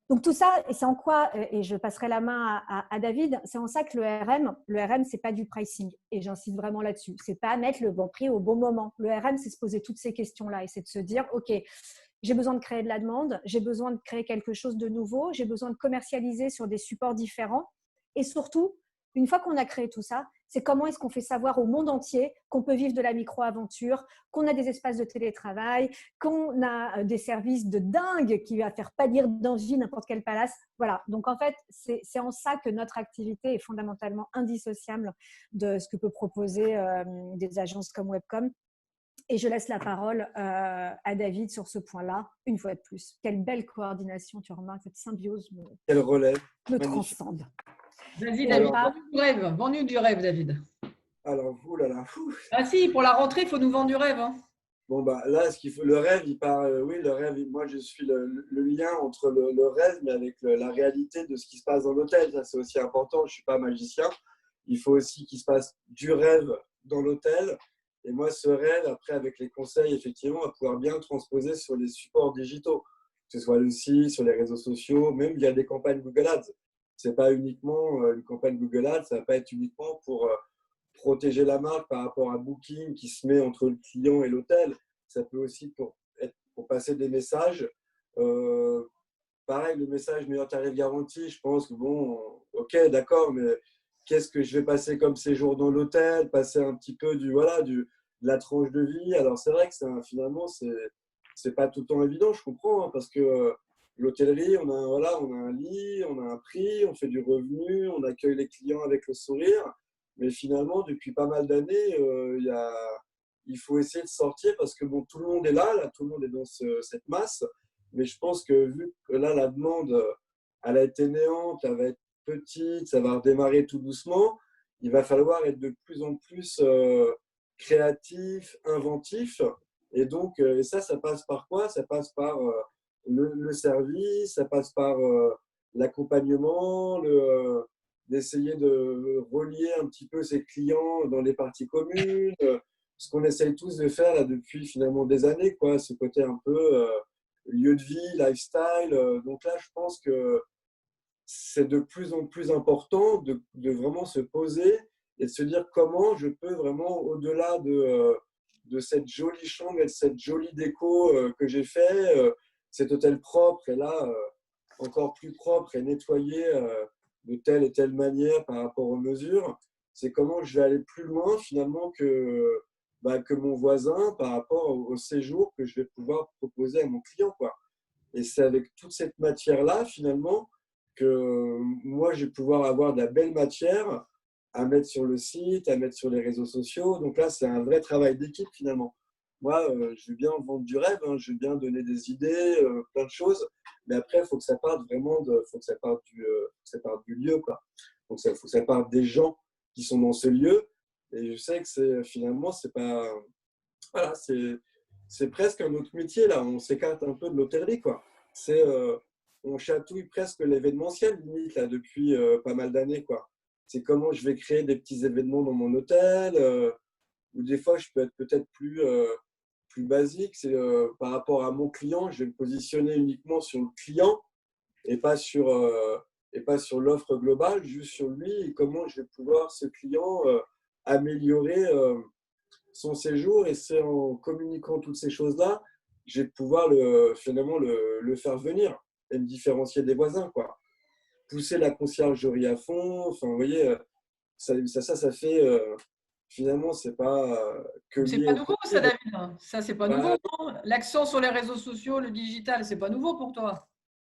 Donc tout ça, et c'est en quoi, et je passerai la main à David, c'est en ça que le RM, c'est pas du pricing, et j'insiste vraiment là-dessus. C'est pas mettre le bon prix au bon moment. Le RM, c'est se poser toutes ces questions-là et c'est de se dire, ok, j'ai besoin de créer de la demande, j'ai besoin de créer quelque chose de nouveau, j'ai besoin de commercialiser sur des supports différents, et surtout, une fois qu'on a créé tout ça, c'est comment est-ce qu'on fait savoir au monde entier qu'on peut vivre de la micro-aventure, qu'on a des espaces de télétravail, qu'on a des services de dingue qui va faire pâlir d'envie n'importe quel palace. Voilà, donc en fait, c'est en ça que notre activité est fondamentalement indissociable de ce que peut proposer des agences comme Webcom. Et je laisse la parole à David sur ce point-là, une fois de plus. Quelle belle coordination, tu remarques, cette symbiose
Quel relais
me transcende.
Vas-y, David, vends-nous du rêve, David.
Alors, oulala.
Ah si, pour la rentrée, il faut nous vendre du rêve. Hein.
Bon, là, ce qu'il faut, le rêve, il part. Oui, le rêve, moi, je suis le lien entre le rêve, mais avec la réalité de ce qui se passe dans l'hôtel. Ça, c'est aussi important. Je ne suis pas magicien. Il faut aussi qu'il se passe du rêve dans l'hôtel. Et moi, ce rêve, après, avec les conseils, effectivement, à pouvoir bien transposer sur les supports digitaux, que ce soit le site, sur les réseaux sociaux, même via des campagnes Google Ads. Ce n'est pas uniquement une campagne Google Ads, ça ne va pas être uniquement pour protéger la marque par rapport à Booking qui se met entre le client et l'hôtel. Ça peut aussi pour passer des messages. Pareil, le message meilleur tarif garanti, je pense que bon, ok, d'accord, mais qu'est-ce que je vais passer comme séjour dans l'hôtel, passer un petit peu de la tranche de vie. Alors c'est vrai que finalement, c'est pas tout le temps évident, je comprends, hein, parce que l'hôtellerie, on a un lit, on a un prix, on fait du revenu, on accueille les clients avec le sourire. Mais finalement, depuis pas mal d'années, il faut essayer de sortir parce que bon, tout le monde est là, tout le monde est dans cette masse. Mais je pense que vu que là, la demande, elle a été néante, elle va être petite, ça va redémarrer tout doucement, il va falloir être de plus en plus créatif, inventif. Et donc, et ça passe par quoi? Ça passe par le service, ça passe par l'accompagnement, d'essayer de relier un petit peu ses clients dans les parties communes, ce qu'on essaye tous de faire là, depuis finalement des années, quoi, ce côté un peu lieu de vie, lifestyle. Donc là, je pense que c'est de plus en plus important de vraiment se poser et de se dire comment je peux vraiment, au-delà de cette jolie chambre et de cette jolie déco que j'ai fait, cet hôtel propre et là, encore plus propre et nettoyé de telle et telle manière par rapport aux mesures, c'est comment je vais aller plus loin finalement que mon voisin par rapport au séjour que je vais pouvoir proposer à mon client, quoi. Et c'est avec toute cette matière-là, finalement, que moi, je vais pouvoir avoir de la belle matière à mettre sur le site, à mettre sur les réseaux sociaux. Donc là, c'est un vrai travail d'équipe, finalement. Moi, je veux bien vendre du rêve, hein, je veux bien donner des idées, plein de choses. Mais après, il faut que ça parte vraiment faut que ça parte du lieu, quoi. Donc, il faut que ça parte des gens qui sont dans ce lieu. Et je sais que finalement, c'est pas, voilà, c'est presque un autre métier, là. On s'écarte un peu de l'hôtellerie, quoi. On chatouille presque l'événementiel, limite, là, depuis pas mal d'années, quoi. C'est comment je vais créer des petits événements dans mon hôtel, ou des fois, je peux être peut-être plus basique. C'est par rapport à mon client, je vais me positionner uniquement sur le client et pas sur l'offre globale, juste sur lui et comment je vais pouvoir, ce client, améliorer son séjour. Et c'est en communiquant toutes ces choses-là, je vais pouvoir finalement le faire venir et me différencier des voisins, quoi. Pousser la conciergerie à fond. Enfin, vous voyez, ça fait finalement, c'est pas que
C'est
lié
pas
au
nouveau, ça,
Covid.
David. Ça, c'est pas nouveau,
Bah,
non? L'accent sur les réseaux sociaux, le digital, c'est pas nouveau pour toi.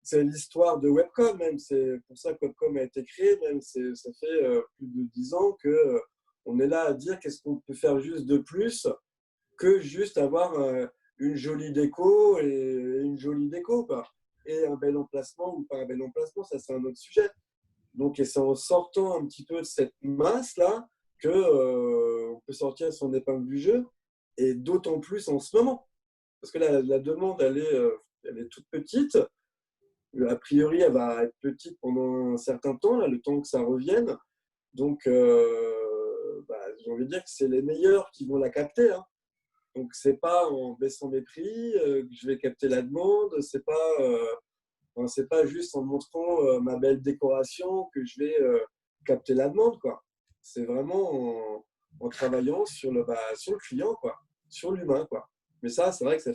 c'est l'histoire de Webcom, même. C'est pour ça que Webcom a été créé, même. Ça fait plus de 10 ans que on est là à dire qu'est-ce qu'on peut faire juste de plus que juste avoir une jolie déco et une jolie déco, quoi. Et un bel emplacement ou pas un bel emplacement, ça c'est un autre sujet. Donc, et c'est en sortant un petit peu de cette masse-là que on peut sortir son épingle du jeu, et d'autant plus en ce moment. Parce que la demande, elle est toute petite. A priori, elle va être petite pendant un certain temps, là, le temps que ça revienne. Donc, j'ai envie de dire que c'est les meilleurs qui vont la capter, hein. Donc, c'est pas en baissant mes prix que je vais capter la demande. C'est pas juste en montrant ma belle décoration que je vais capter la demande, quoi. C'est vraiment en travaillant sur le client, quoi, sur l'humain, quoi. Mais ça, c'est vrai que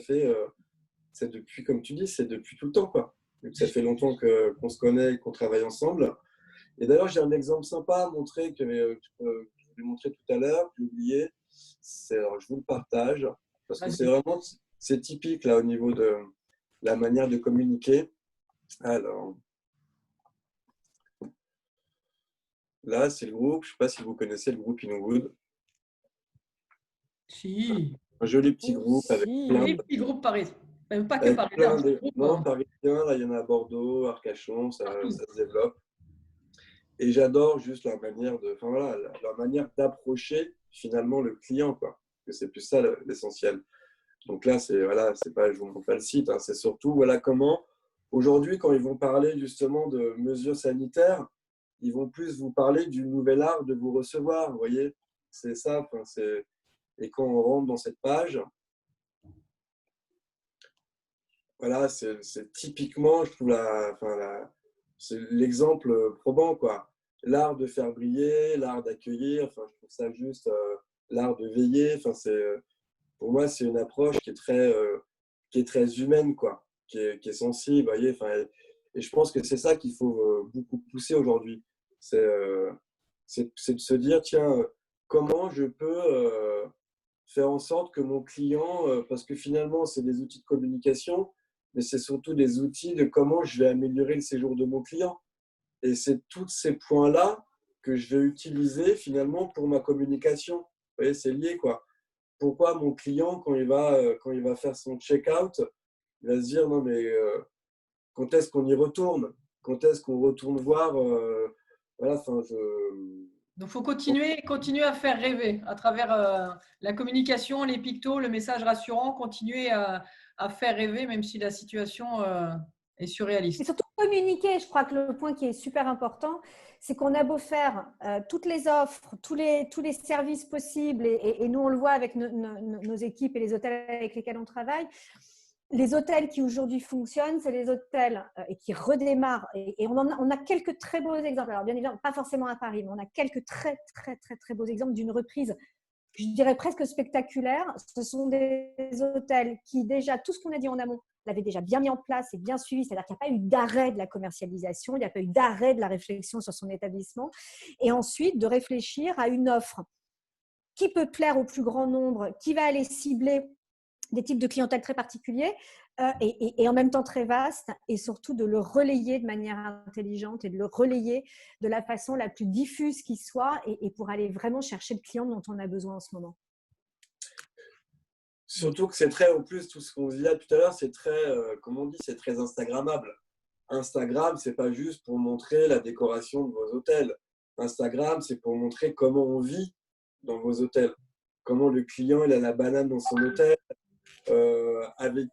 c'est depuis, comme tu dis, c'est depuis tout le temps, quoi. Donc, ça fait longtemps qu'on se connaît et qu'on travaille ensemble. Et d'ailleurs, j'ai un exemple sympa à montrer que je vous ai montré tout à l'heure, que j'ai oublié. Alors, je vous le partage parce que c'est typique là au niveau de la manière de communiquer. Alors, là, c'est le groupe. Je ne sais pas si vous connaissez le groupe Inwood.
Si.
Un joli petit groupe avec plein
Oui,
de,
petit groupe parisien. Même pas que
avec
parisien, petit groupe
non, parisiens. Là, il y en a à Bordeaux, Arcachon, ça
partout.
se développe. Et j'adore juste enfin voilà, leur manière d'approcher finalement le client, quoi. Parce que c'est plus ça l'essentiel. Donc là, c'est pas, je vous montre pas le site, hein, c'est surtout voilà comment aujourd'hui, quand ils vont parler justement de mesures sanitaires, ils vont plus vous parler du nouvel art de vous recevoir. Vous voyez, c'est ça. Enfin, et quand on rentre dans cette page, voilà, c'est typiquement, je trouve c'est l'exemple probant, quoi. L'art de faire briller, l'art d'accueillir. Enfin, je trouve ça juste l'art de veiller. Enfin, pour moi, c'est une approche qui est très humaine, quoi, qui est sensible, voyez. Enfin, et je pense que c'est ça qu'il faut beaucoup pousser aujourd'hui. C'est de se dire, tiens, comment je peux faire en sorte que mon client, parce que finalement, c'est des outils de communication, mais c'est surtout des outils de comment je vais améliorer le séjour de mon client. Et c'est tous ces points-là que je vais utiliser finalement pour ma communication. Vous voyez, c'est lié, quoi. Pourquoi mon client, quand il va faire son check-out, il va se dire non, mais quand est-ce qu'on y retourne? Quand est-ce qu'on retourne voir voilà, enfin,
Donc, il faut continuer à faire rêver à travers la communication, les pictos, le message rassurant, continuer à faire rêver, même si la situation est
Et
surréaliste.
surtout communiquer, je crois que le point qui est super important, c'est qu'on a beau faire toutes les offres, tous les services possibles, et nous, on le voit avec nos équipes et les hôtels avec lesquels on travaille. Les hôtels qui aujourd'hui fonctionnent, c'est les hôtels et qui redémarrent. Et on a quelques très beaux exemples. Alors, bien évidemment, pas forcément à Paris, mais on a quelques très, très, très, très beaux exemples d'une reprise, je dirais presque spectaculaire. Ce sont des hôtels qui, déjà, tout ce qu'on a dit en amont, l'avaient déjà bien mis en place et bien suivi. C'est-à-dire qu'il n'y a pas eu d'arrêt de la commercialisation, il n'y a pas eu d'arrêt de la réflexion sur son établissement. Et ensuite, de réfléchir à une offre qui peut plaire au plus grand nombre, qui va aller cibler des types de clientèle très particuliers et en même temps très vastes, et surtout de le relayer de manière intelligente et de le relayer de la façon la plus diffuse qui soit, et pour aller vraiment chercher le client dont on a besoin en ce moment.
Surtout que c'est très, en plus, tout ce qu'on disait tout à l'heure, c'est très, comme on dit, c'est très Instagrammable. Instagram, c'est pas juste pour montrer la décoration de vos hôtels. Instagram, c'est pour montrer comment on vit dans vos hôtels. Comment le client, il a la banane dans son hôtel, avec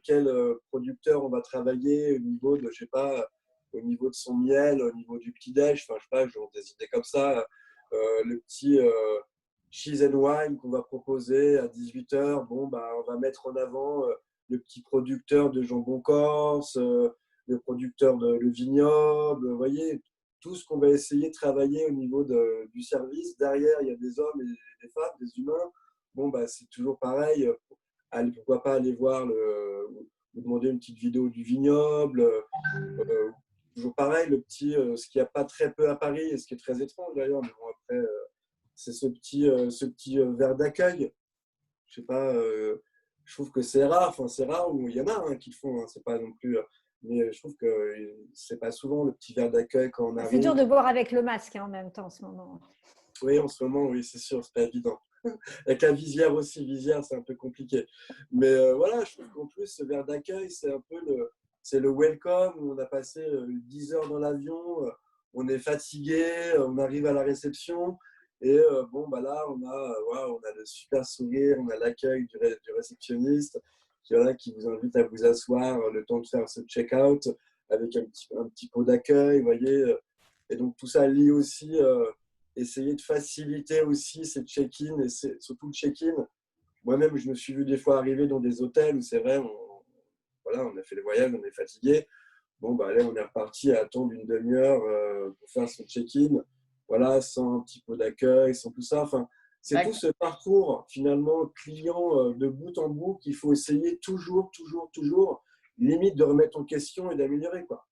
quel producteur on va travailler au niveau de, je sais pas, au niveau de son miel, au niveau du petit-déj, enfin, je sais pas, j'ai des idées comme ça. Le petit cheese and wine qu'on va proposer à 18h, bon, bah, on va mettre en avant le petit producteur de jambon corse, le producteur de le vignoble, vous voyez, tout ce qu'on va essayer de travailler au niveau du service. Derrière, il y a des hommes et des femmes, des humains. Bon, bah, c'est toujours pareil. Pourquoi pas aller voir, vous demander une petite vidéo du vignoble. Toujours pareil, ce qu'il n'y a pas très peu à Paris, et ce qui est très étrange d'ailleurs, mais bon, après, c'est ce petit verre d'accueil. Je sais pas, je trouve que c'est rare. Enfin, c'est rare où il y en a qui le font. Hein, c'est pas non plus. Mais je trouve que c'est pas souvent le petit verre d'accueil quand on arrive.
C'est dur de boire avec le masque en même temps en ce moment.
Oui, en ce moment, oui, c'est sûr, c'est pas évident. Avec la visière aussi, c'est un peu compliqué. Mais voilà, je trouve qu'en plus, ce verre d'accueil, c'est un peu le welcome, où on a passé 10 heures dans l'avion, on est fatigué, on arrive à la réception, et bon, bah là, on a le super sourire, on a l'accueil du réceptionniste qui vous invite à vous asseoir le temps de faire ce check-out, avec un petit pot d'accueil, vous voyez. Et donc, tout ça lie aussi essayer de faciliter aussi ces check-in, et surtout le check-in. Moi-même, je me suis vu des fois arriver dans des hôtels où c'est vrai, on a fait le voyage, on est fatigué. Bon, bah, là, on est reparti à attendre une demi-heure pour faire son check-in, voilà, sans un petit peu d'accueil, sans tout ça. Enfin, c'est tout ce parcours, finalement, client de bout en bout qu'il faut essayer toujours, limite de remettre en question et d'améliorer, quoi.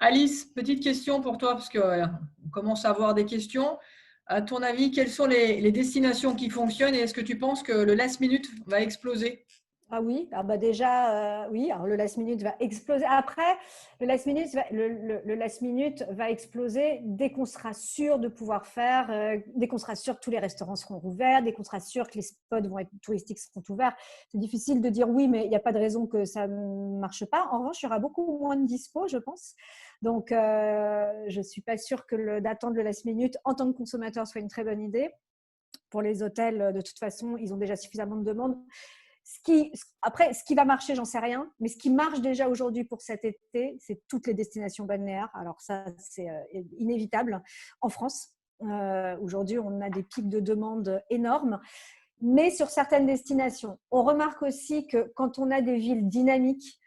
Alice, petite question pour toi, parce qu'on commence à avoir des questions. À ton avis, quelles sont les destinations qui fonctionnent, et est-ce que tu penses que le last minute va exploser?
Ah oui, déjà, oui, alors le last minute va exploser. Après, le last minute va exploser dès qu'on sera sûr de pouvoir faire, dès qu'on sera sûr que tous les restaurants seront ouverts, dès qu'on sera sûr que les spots touristiques seront ouverts. C'est difficile de dire oui, mais il n'y a pas de raison que ça ne marche pas. En revanche, il y aura beaucoup moins de dispo, je pense. Donc, je ne suis pas sûre que d'attendre le last minute en tant que consommateur soit une très bonne idée. Pour les hôtels, de toute façon, ils ont déjà suffisamment de demandes. Après, ce qui va marcher, j'en sais rien, mais ce qui marche déjà aujourd'hui pour cet été, c'est toutes les destinations balnéaires. Alors ça, c'est inévitable en France. Aujourd'hui, on a des pics de demande énormes, mais sur certaines destinations. On remarque aussi que quand on a des villes dynamiques,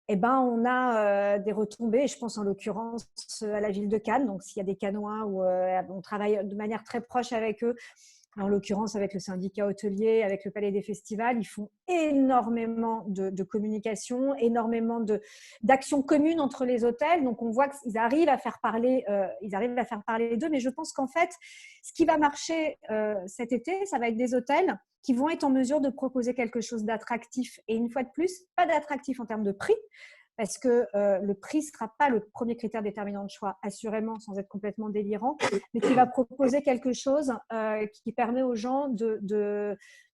eh ben, on a des retombées. Je pense en l'occurrence à la ville de Cannes. Donc, s'il y a des Cannois, on travaille de manière très proche avec eux, en l'occurrence avec le syndicat hôtelier, avec le Palais des Festivals. Ils font énormément de communication, énormément d'actions communes entre les hôtels. Donc, on voit qu'ils arrivent à faire parler d'eux. Mais je pense qu'en fait, ce qui va marcher cet été, ça va être des hôtels qui vont être en mesure de proposer quelque chose d'attractif. Et une fois de plus, pas d'attractif en termes de prix, parce que le prix ne sera pas le premier critère déterminant de choix, assurément, sans être complètement délirant, mais qui va proposer quelque chose qui permet aux gens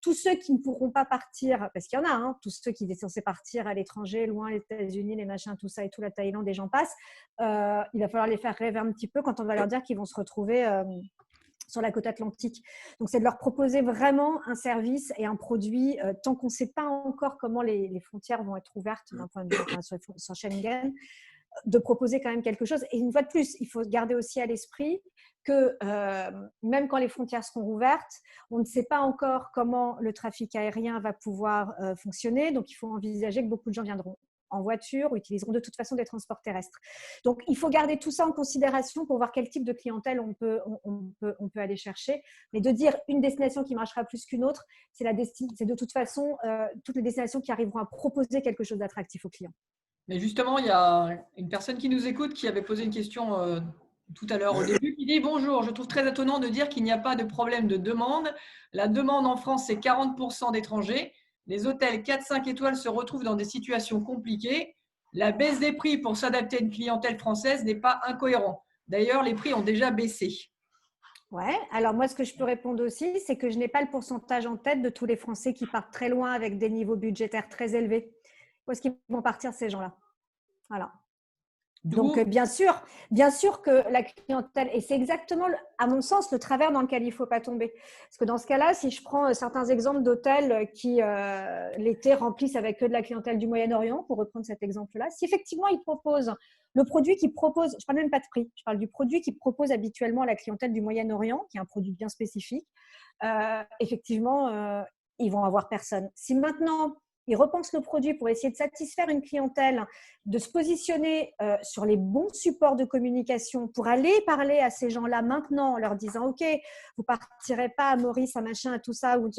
tous ceux qui ne pourront pas partir, parce qu'il y en a, tous ceux qui étaient censés partir à l'étranger, loin, les États-Unis, les machins, tout ça et tout, la Thaïlande, et j'en passe, il va falloir les faire rêver un petit peu quand on va leur dire qu'ils vont se retrouver sur la côte atlantique. Donc, c'est de leur proposer vraiment un service et un produit tant qu'on ne sait pas encore comment les frontières vont être ouvertes d'un point de vue sur Schengen. de proposer quand même quelque chose. Et une fois de plus, il faut garder aussi à l'esprit que même quand les frontières seront ouvertes, on ne sait pas encore comment le trafic aérien va pouvoir fonctionner. Donc, il faut envisager que beaucoup de gens viendront en voiture ou utiliseront de toute façon des transports terrestres. Donc, il faut garder tout ça en considération pour voir quel type de clientèle on peut aller chercher. Mais de dire une destination qui marchera plus qu'une autre, c'est de toute façon toutes les destinations qui arriveront à proposer quelque chose d'attractif aux clients.
Mais justement, il y a une personne qui nous écoute qui avait posé une question tout à l'heure au début, qui dit: bonjour, je trouve très étonnant de dire qu'il n'y a pas de problème de demande. La demande en France, c'est 40% d'étrangers. Les hôtels 4-5 étoiles se retrouvent dans des situations compliquées. La baisse des prix pour s'adapter à une clientèle française n'est pas incohérent. D'ailleurs, les prix ont déjà baissé.
Ouais, alors moi, ce que je peux répondre aussi, c'est que je n'ai pas le pourcentage en tête de tous les Français qui partent très loin avec des niveaux budgétaires très élevés. Où est-ce qu'ils vont partir, ces gens-là? Voilà. Donc, bien sûr que la clientèle, et c'est exactement, à mon sens, le travers dans lequel il ne faut pas tomber. Parce que dans ce cas-là, si je prends certains exemples d'hôtels qui, l'été, remplissent avec que de la clientèle du Moyen-Orient, pour reprendre cet exemple-là, si effectivement ils proposent le produit qu'ils proposent, je ne parle même pas de prix, je parle du produit qu'ils proposent habituellement à la clientèle du Moyen-Orient, qui est un produit bien spécifique, effectivement, ils vont avoir personne. Si maintenant ils repensent le produit pour essayer de satisfaire une clientèle, de se positionner sur les bons supports de communication pour aller parler à ces gens-là maintenant en leur disant « Ok, vous ne partirez pas à Maurice, à machin, à tout ça, ou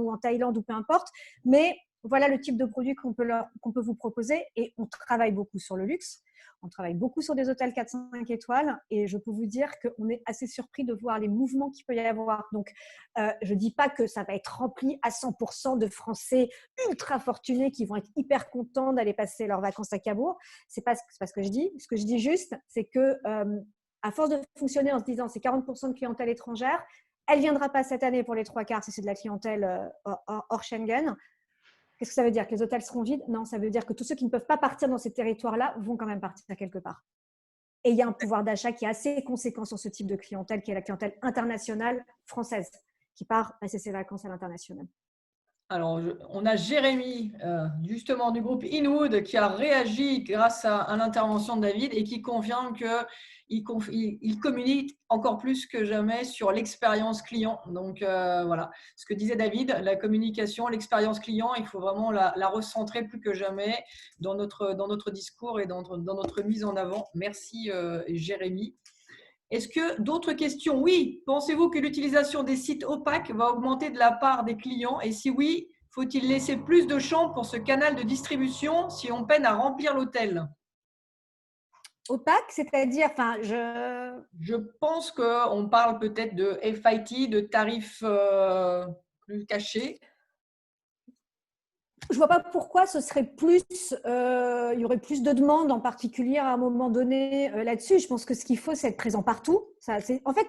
en Thaïlande, ou peu importe, mais voilà le type de produit qu'on peut vous proposer. » Et on travaille beaucoup sur le luxe. On travaille beaucoup sur des hôtels 4-5 étoiles et je peux vous dire qu'on est assez surpris de voir les mouvements qu'il peut y avoir. Donc, je ne dis pas que ça va être rempli à 100% de Français ultra fortunés qui vont être hyper contents d'aller passer leurs vacances à Cabourg. Ce n'est pas ce que je dis. Ce que je dis juste, c'est que à force de fonctionner en se disant c'est 40% de clientèle étrangère, elle ne viendra pas cette année pour les 3/4 si c'est de la clientèle hors Schengen. Qu'est-ce que ça veut dire? Que les hôtels seront vides? Non, ça veut dire que tous ceux qui ne peuvent pas partir dans ces territoires-là vont quand même partir quelque part. Et il y a un pouvoir d'achat qui est assez conséquent sur ce type de clientèle, qui est la clientèle internationale française, qui part passer ses vacances à l'international.
Alors, on a Jérémy, justement, du groupe Inwood, qui a réagi grâce à l'intervention de David et qui confirme qu'il communique encore plus que jamais sur l'expérience client. Donc, voilà, ce que disait David, la communication, l'expérience client, il faut vraiment la recentrer plus que jamais dans notre discours et dans notre mise en avant. Merci, Jérémy. Est-ce que d'autres questions? Oui. Pensez-vous que l'utilisation des sites opaques va augmenter de la part des clients? Et si oui, faut-il laisser plus de chambres pour ce canal de distribution si on peine à remplir l'hôtel?
Opaque, c'est-à-dire,
Je pense qu'on parle peut-être de FIT, de tarifs plus cachés.
Je ne vois pas pourquoi ce serait plus, il y aurait plus de demandes en particulier à un moment donné là-dessus. Je pense que ce qu'il faut, c'est être présent partout. En fait,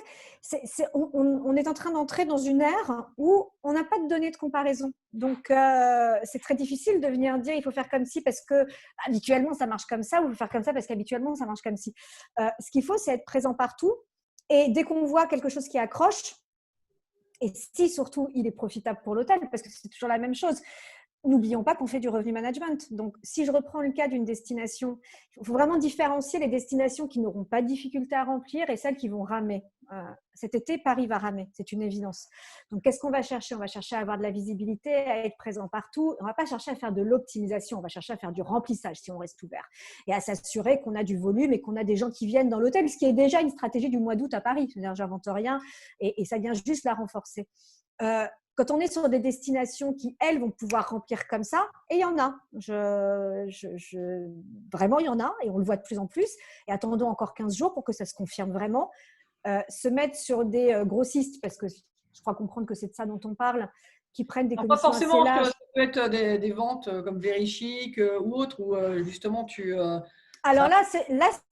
on est en train d'entrer dans une ère où on n'a pas de données de comparaison. Donc, c'est très difficile de venir dire il faut faire comme ci parce que habituellement ça marche comme ça, ou il faut faire comme ça parce qu'habituellement ça marche comme ci. Ce qu'il faut, c'est être présent partout. Et dès qu'on voit quelque chose qui accroche, et si surtout il est profitable pour l'hôtel, parce que c'est toujours la même chose. N'oublions pas qu'on fait du revenu management. Donc, si je reprends le cas d'une destination, il faut vraiment différencier les destinations qui n'auront pas de difficulté à remplir et celles qui vont ramer. Cet été, Paris va ramer, c'est une évidence. Donc, qu'est-ce qu'on va chercher? On va chercher à avoir de la visibilité, à être présent partout. On ne va pas chercher à faire de l'optimisation, on va chercher à faire du remplissage si on reste ouvert et à s'assurer qu'on a du volume et qu'on a des gens qui viennent dans l'hôtel, ce qui est déjà une stratégie du mois d'août à Paris. C'est-à-dire, j'invente rien et ça vient juste la renforcer. Quand on est sur des destinations qui, elles, vont pouvoir remplir comme ça, et il y en a, vraiment il y en a, et on le voit de plus en plus, et attendons encore 15 jours pour que ça se confirme vraiment, se mettre sur des grossistes, parce que je crois comprendre que c'est de ça dont on parle, qui prennent des commissions assez larges.
Pas forcément, ça peut être des ventes comme Verichic ou autres, où justement tu…
Alors là,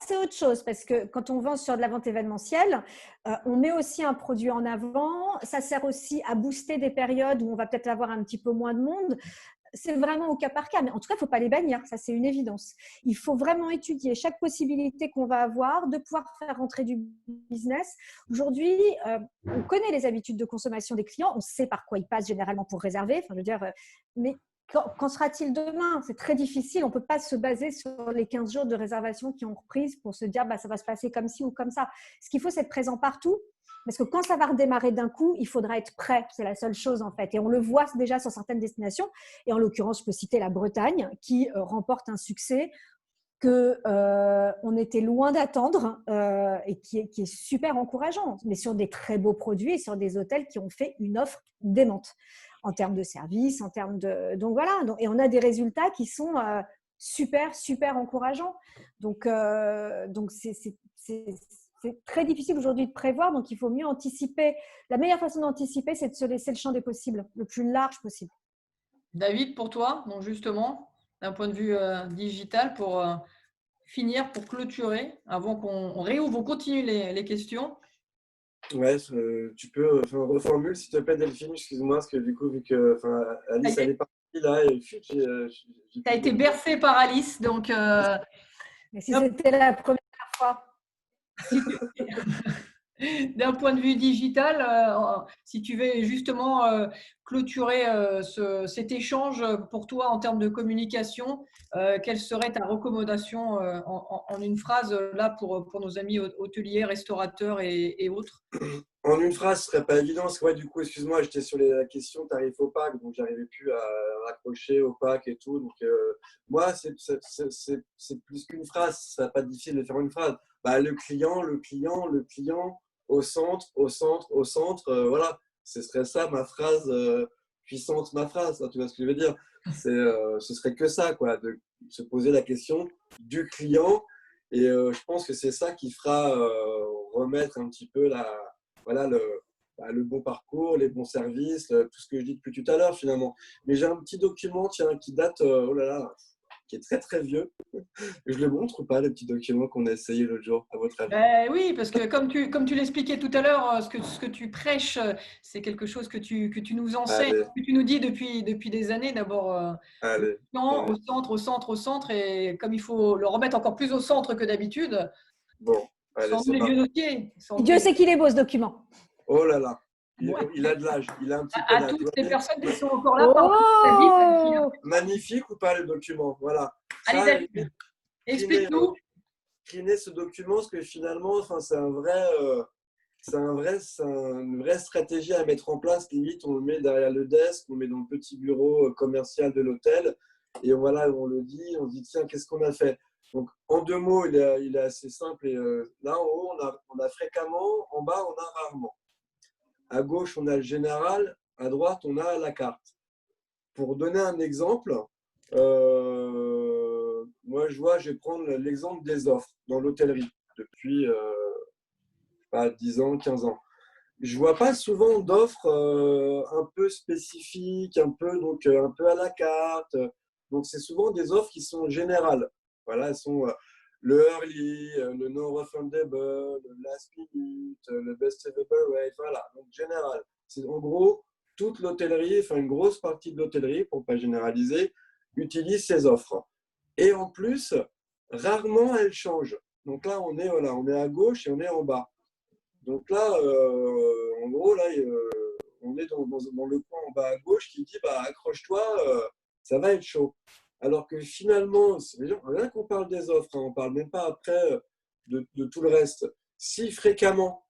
c'est autre chose parce que quand on vend sur de la vente événementielle, on met aussi un produit en avant. Ça sert aussi à booster des périodes où on va peut-être avoir un petit peu moins de monde. C'est vraiment au cas par cas. Mais en tout cas, il ne faut pas les bannir. Ça, c'est une évidence. Il faut vraiment étudier chaque possibilité qu'on va avoir de pouvoir faire rentrer du business. Aujourd'hui, on connaît les habitudes de consommation des clients. On sait par quoi ils passent généralement pour réserver. Enfin, je veux dire, mais Qu'en sera-t-il demain? C'est très difficile. On ne peut pas se baser sur les 15 jours de réservation qui ont repris pour se dire ça va se passer comme ci ou comme ça. Ce qu'il faut, c'est être présent partout. Parce que quand ça va redémarrer d'un coup, il faudra être prêt. C'est la seule chose, en fait. Et on le voit déjà sur certaines destinations. Et en l'occurrence, je peux citer la Bretagne qui remporte un succès qu'on était loin d'attendre et qui est super encourageant. Mais sur des très beaux produits et sur des hôtels qui ont fait une offre démente en termes de service, en termes de… Donc voilà. Et on a des résultats qui sont super, super encourageants. Donc c'est très difficile aujourd'hui de prévoir, donc il faut mieux anticiper. La meilleure façon d'anticiper, c'est de se laisser le champ des possibles, le plus large possible.
David, pour toi, donc justement, d'un point de vue digital, pour finir, pour clôturer, avant qu'on réouvre, on continue les questions.
Ouais, tu peux reformule s'il te plaît, Delphine, excuse-moi, parce que du coup, vu que Alice, elle est partie là, et
tu as été bercé par Alice, donc…
Mais si c'était la première fois.
D'un point de vue digital, si tu veux justement clôturer cet échange pour toi en termes de communication, quelle serait ta recommandation en une phrase là pour nos amis hôteliers, restaurateurs et autres?
En une phrase, ce serait pas évident, parce que ouais, du coup, excuse-moi, j'étais sur la question tarif au pack, donc j'arrivais plus à raccrocher au pack et tout. Donc, moi, c'est plus qu'une phrase, ce serait pas difficile de faire une phrase. Le client, au centre, au centre, au centre, voilà. Ce serait ça ma phrase puissante, ma phrase, hein, tu vois ce que je veux dire? Ce serait que ça, quoi, de se poser la question du client. Et je pense que c'est ça qui fera remettre un petit peu voilà, le bon parcours, les bons services, tout ce que je dis depuis tout à l'heure finalement. Mais j'ai un petit document qui date, oh là là, qui est très très vieux. Je le montre ou pas, le petit document qu'on a essayé l'autre jour, à votre avis?
Oui, parce que comme tu l'expliquais tout à l'heure, ce que tu prêches, c'est quelque chose que tu nous enseignes,
Allez,
que tu nous dis depuis des années. D'abord, le
allez,
client
allez.
au centre, au centre, au centre. Et comme il faut le remettre encore plus au centre que d'habitude,
Bon, allez,
sans nous
c'est
les vieux
parti.
dossiers.
Dieu sait qu'il est beau ce document.
Oh là là,
Bon,
il a de l'âge, il a un petit peu
à
d'âge. Tu
toutes
vois
les
bien.
personnes qui sont encore là, pardon, David,
Oh!
Magnifique ou pas le document? Voilà.
allez
Ça,
David,
criner,
explique-nous.
criner ce document, parce que finalement, c'est un vrai. C'est une vraie stratégie à mettre en place. Limite, on le met derrière le desk, on le met dans le petit bureau commercial de l'hôtel. Et voilà, on le dit, on se dit, tiens, qu'est-ce qu'on a fait? Donc, en deux mots, il est assez simple. Et, là, en haut, on a fréquemment, en bas, on a rarement. À gauche, on a le général, à droite, on a la carte. Pour donner un exemple, moi, je vais prendre l'exemple des offres dans l'hôtellerie depuis 10 ans, 15 ans. Je vois pas souvent d'offres un peu spécifiques, un peu à la carte. Donc c'est souvent des offres qui sont générales. Voilà, elles sont le early, le non refundable, le last minute, le best available rate. Voilà, donc général. C'est en gros toute l'hôtellerie, enfin une grosse partie de l'hôtellerie, pour pas généraliser, utilise ces offres. Et en plus, rarement elles changent. Donc là, on est à gauche et on est en bas. Donc là, en gros, là, on est dans le coin en bas à gauche qui dit accroche-toi, ça va être chaud. Alors que finalement, rien qu'on parle des offres, hein, on ne parle même pas après de tout le reste. Si fréquemment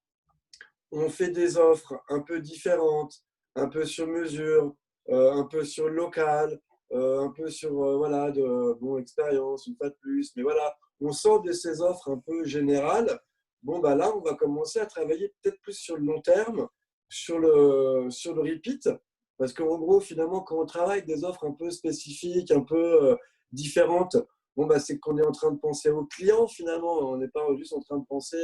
on fait des offres un peu différentes, un peu sur mesure, un peu sur le local, un peu sur voilà, expérience, une fois de plus, mais voilà, on sort de ces offres un peu générales. Bon, là, on va commencer à travailler peut-être plus sur le long terme, sur le repeat, parce qu'en gros, finalement, quand on travaille des offres un peu spécifiques, un peu différentes, c'est qu'on est en train de penser au client, finalement. On n'est pas juste en train de penser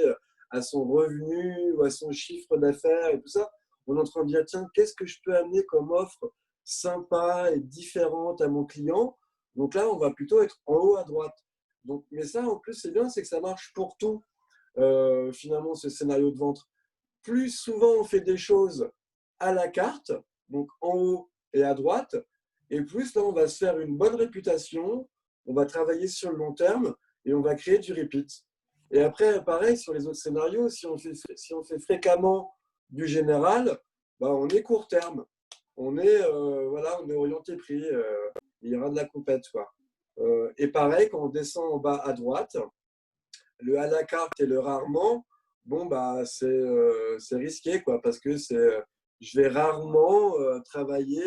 à son revenu ou à son chiffre d'affaires et tout ça. On est en train de dire, tiens, qu'est-ce que je peux amener comme offre sympa et différente à mon client? Donc là, on va plutôt être en haut à droite. Donc, mais ça, en plus, c'est bien, c'est que ça marche pour tout, finalement, ce scénario de vente. Plus souvent on fait des choses à la carte, donc en haut et à droite, et plus là, on va se faire une bonne réputation, on va travailler sur le long terme et on va créer du repeat. Et après, pareil, sur les autres scénarios, si on fait fréquemment du général, on est court terme. On est orienté prix. il y aura de la compète, quoi. Et pareil, quand on descend en bas à droite, le à la carte et le rarement, bon, bah, c'est risqué, quoi, parce que je vais rarement travailler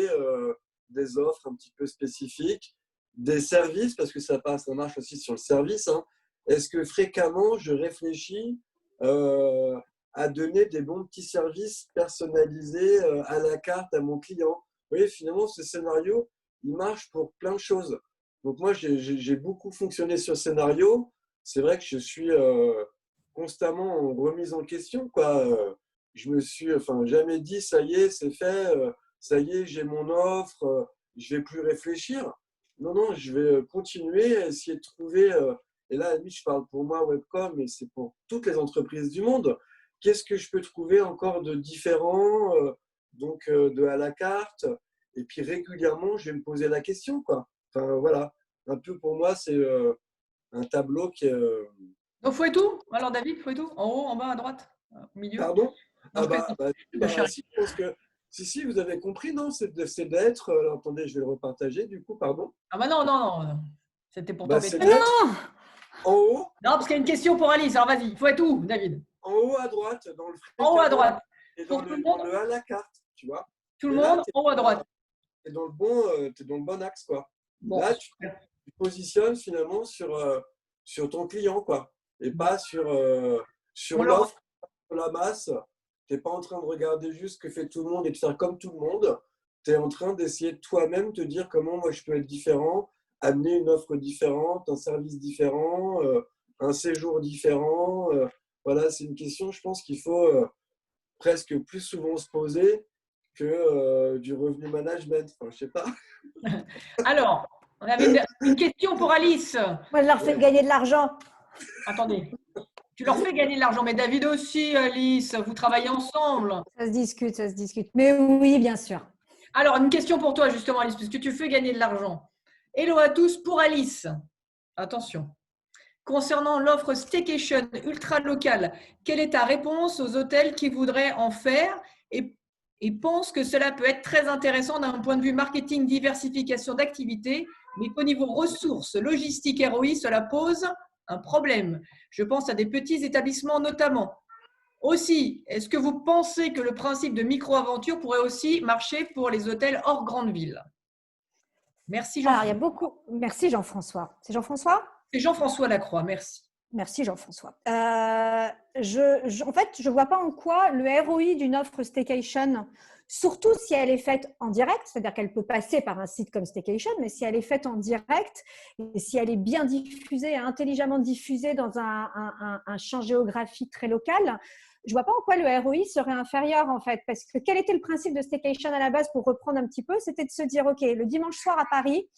des offres un petit peu spécifiques, des services, parce que ça marche aussi sur le service, hein. Est-ce que fréquemment, je réfléchis à donner des bons petits services personnalisés à la carte à mon client? Vous voyez, finalement, ce scénario, il marche pour plein de choses. Donc moi, j'ai beaucoup fonctionné sur ce scénario. C'est vrai que je suis constamment en remise en question, quoi. Je me suis jamais dit, ça y est, c'est fait, ça y est, j'ai mon offre, je vais plus réfléchir. Non, non, je vais continuer à essayer de trouver, et là, à la limite, je parle pour moi, Webcom, mais c'est pour toutes les entreprises du monde. Qu'est-ce que je peux trouver encore de différent, de à la carte? Et puis régulièrement, je vais me poser la question, quoi. Enfin, voilà. Un peu pour moi, c'est un tableau qui est.
Donc, faut et tout. Alors, David, faut et tout. En haut, en bas, à droite, au milieu.
Pardon?
Non,
Ah
je plaisante. Je charrie.
si, je pense que. Si, vous avez compris, non? C'est d'être. Attendez, je vais le repartager, du coup, pardon.
Ah bah non, non, non, non. C'était pour
C'est
t'embêter.
d'être en haut,
Non, parce qu'il y a une question pour Alice. Alors, vas-y, faut et tout, David.
en haut à droite, dans le
En haut à
fréquemment
droite.
et
Pour tout le monde,
dans le à la carte, tu vois.
tout le
Et là,
monde, en haut à droite.
tu es dans le bon axe, quoi.
Bon,
Là, tu
super.
te positionnes finalement sur ton client, quoi. Et pas sur
On leur-
l'offre, sur la masse. Tu n'es pas en train de regarder juste ce que fait tout le monde et de faire comme tout le monde. Tu es en train d'essayer de toi-même te dire comment moi je peux être différent, amener une offre différente, un service différent, un séjour différent. Voilà, c'est une question, je pense qu'il faut presque plus souvent se poser que du revenu management. Enfin, je sais pas.
Alors, on avait une question pour Alice.
Moi, je leur fais
Ouais.
gagner de l'argent.
Attendez. Tu leur fais gagner de l'argent, mais David aussi, Alice. Vous travaillez ensemble.
Ça se discute, ça se discute. Mais oui, bien sûr.
Alors, une question pour toi, justement, Alice, puisque tu fais gagner de l'argent. Hello à tous pour Alice. Attention. Concernant l'offre staycation ultra locale, quelle est ta réponse aux hôtels qui voudraient en faire et pensent que cela peut être très intéressant d'un point de vue marketing, diversification d'activités, mais qu'au niveau ressources, logistique, ROI, cela pose un problème. Je pense à des petits établissements notamment. Aussi, est-ce que vous pensez que le principe de micro-aventure pourrait aussi marcher pour les hôtels hors grande ville? Merci
Alors, il y a
Jean-François.
beaucoup. Merci Jean-François. C'est Jean-François?
C'est Jean-François Lacroix, merci.
Merci Jean-François. En fait, je ne vois pas en quoi le ROI d'une offre staycation, surtout si elle est faite en direct, c'est-à-dire qu'elle peut passer par un site comme Staycation, mais si elle est faite en direct et si elle est bien diffusée, intelligemment diffusée dans un champ géographique très local, je ne vois pas en quoi le ROI serait inférieur en fait. Parce que quel était le principe de Staycation à la base, pour reprendre un petit peu? C'était de se dire, OK, le dimanche soir à Paris,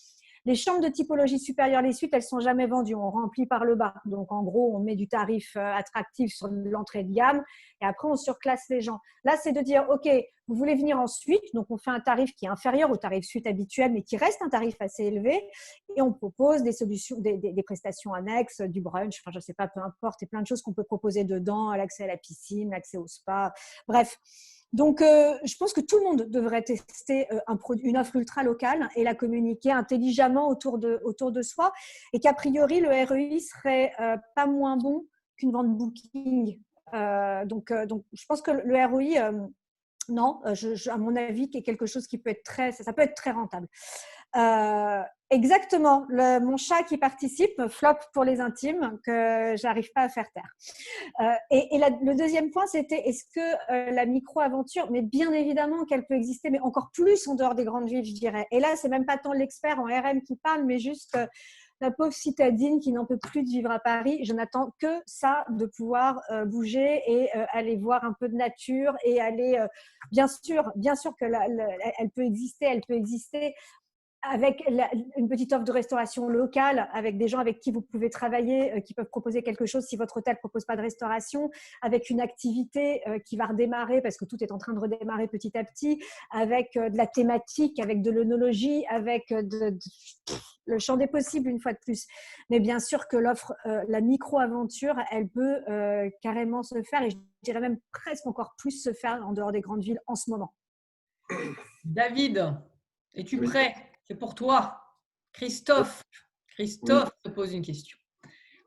les chambres de typologie supérieure, les suites, elles ne sont jamais vendues. On remplit par le bas. Donc, en gros, on met du tarif attractif sur l'entrée de gamme et après, on surclasse les gens. Là, c'est de dire, OK, vous voulez venir en suite. Donc, on fait un tarif qui est inférieur au tarif suite habituel, mais qui reste un tarif assez élevé. Et on propose des solutions, des prestations annexes, du brunch, enfin, je ne sais pas, peu importe. Et plein de choses qu'on peut proposer dedans, l'accès à la piscine, l'accès au spa. Bref. Donc, je pense que tout le monde devrait tester une offre ultra locale et la communiquer intelligemment autour de soi et qu'a priori, le REI serait pas moins bon qu'une vente booking. Donc, je pense que le ROI, non, à mon avis, est quelque chose qui peut être ça peut être très rentable. Exactement, mon chat qui participe, flop pour les intimes, que j'arrive pas à faire taire. Le deuxième point, c'était est-ce que la micro-aventure, mais bien évidemment qu'elle peut exister, mais encore plus en dehors des grandes villes, je dirais. Et là, c'est même pas tant l'expert en RM qui parle, mais juste la pauvre citadine qui n'en peut plus de vivre à Paris. Je n'attends que ça, de pouvoir bouger et aller voir un peu de nature et aller, bien sûr que elle peut exister avec une petite offre de restauration locale, avec des gens avec qui vous pouvez travailler, qui peuvent proposer quelque chose si votre hôtel ne propose pas de restauration, avec une activité qui va redémarrer parce que tout est en train de redémarrer petit à petit, avec de la thématique, avec de l'œnologie, avec le champ des possibles une fois de plus. Mais bien sûr que l'offre, la micro-aventure, elle peut carrément se faire et je dirais même presque encore plus se faire en dehors des grandes villes en ce moment.
David, es-tu
Oui.
prêt? C'est pour toi. Christophe te pose une question.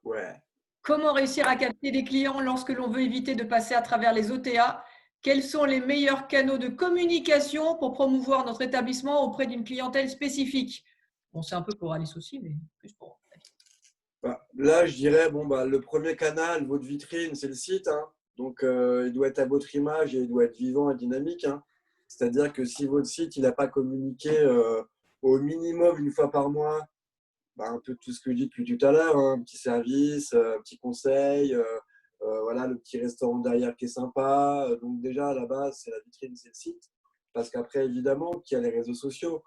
Ouais.
Comment réussir à capter des clients lorsque l'on veut éviter de passer à travers les OTA? Quels sont les meilleurs canaux de communication pour promouvoir notre établissement auprès d'une clientèle spécifique? Bon, c'est un peu pour Alice aussi, mais plus pour David.
Là, je dirais, le premier canal, votre vitrine, c'est le site, hein. Donc, il doit être à votre image et il doit être vivant et dynamique, hein. C'est-à-dire que si votre site, il n'a pas communiqué au minimum une fois par mois, un peu tout ce que je dis depuis tout à l'heure, hein, un petit service, un petit conseil, voilà, le petit restaurant derrière qui est sympa. Donc déjà, à la base, c'est la vitrine, c'est le site. Parce qu'après, évidemment, qu'il y a les réseaux sociaux.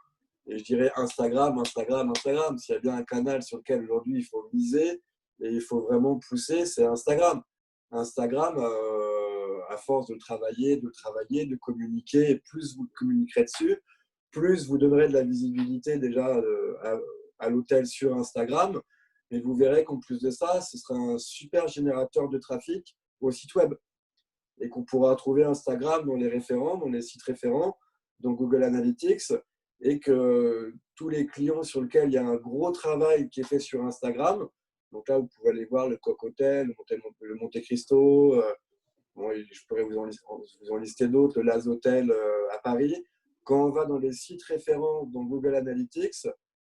Et je dirais Instagram. S'il y a bien un canal sur lequel aujourd'hui il faut miser et il faut vraiment pousser, c'est Instagram. Instagram, à force de travailler, de communiquer, et plus vous communiquerez dessus, plus vous donnerez de la visibilité déjà à l'hôtel sur Instagram. Mais vous verrez qu'en plus de ça, ce sera un super générateur de trafic au site web. Et qu'on pourra trouver Instagram dans les référents, dans les sites référents, dans Google Analytics, et que tous les clients sur lesquels il y a un gros travail qui est fait sur Instagram, donc là, vous pouvez aller voir le Coq Hotel, le Monte Cristo, je pourrais vous en lister d'autres, le Laz Hotel à Paris. Quand on va dans les sites référents dans Google Analytics,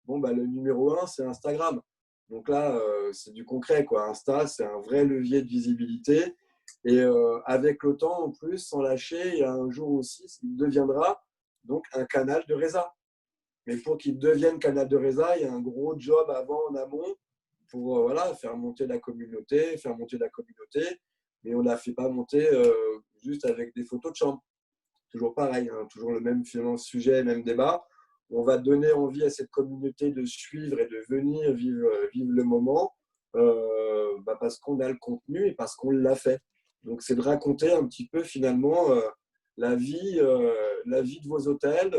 le numéro 1, c'est Instagram. Donc là, c'est du concret, quoi. Insta, c'est un vrai levier de visibilité. Et avec le temps, en plus, sans lâcher, il y a un jour aussi, il deviendra donc un canal de résa. Mais pour qu'il devienne canal de résa, il y a un gros job avant, en amont, pour faire monter la communauté. Mais on ne la fait pas monter juste avec des photos de chambre. Toujours pareil, hein, toujours le même sujet, même débat. On va donner envie à cette communauté de suivre et de venir vivre le moment parce qu'on a le contenu et parce qu'on l'a fait. Donc, c'est de raconter un petit peu finalement la vie de vos hôtels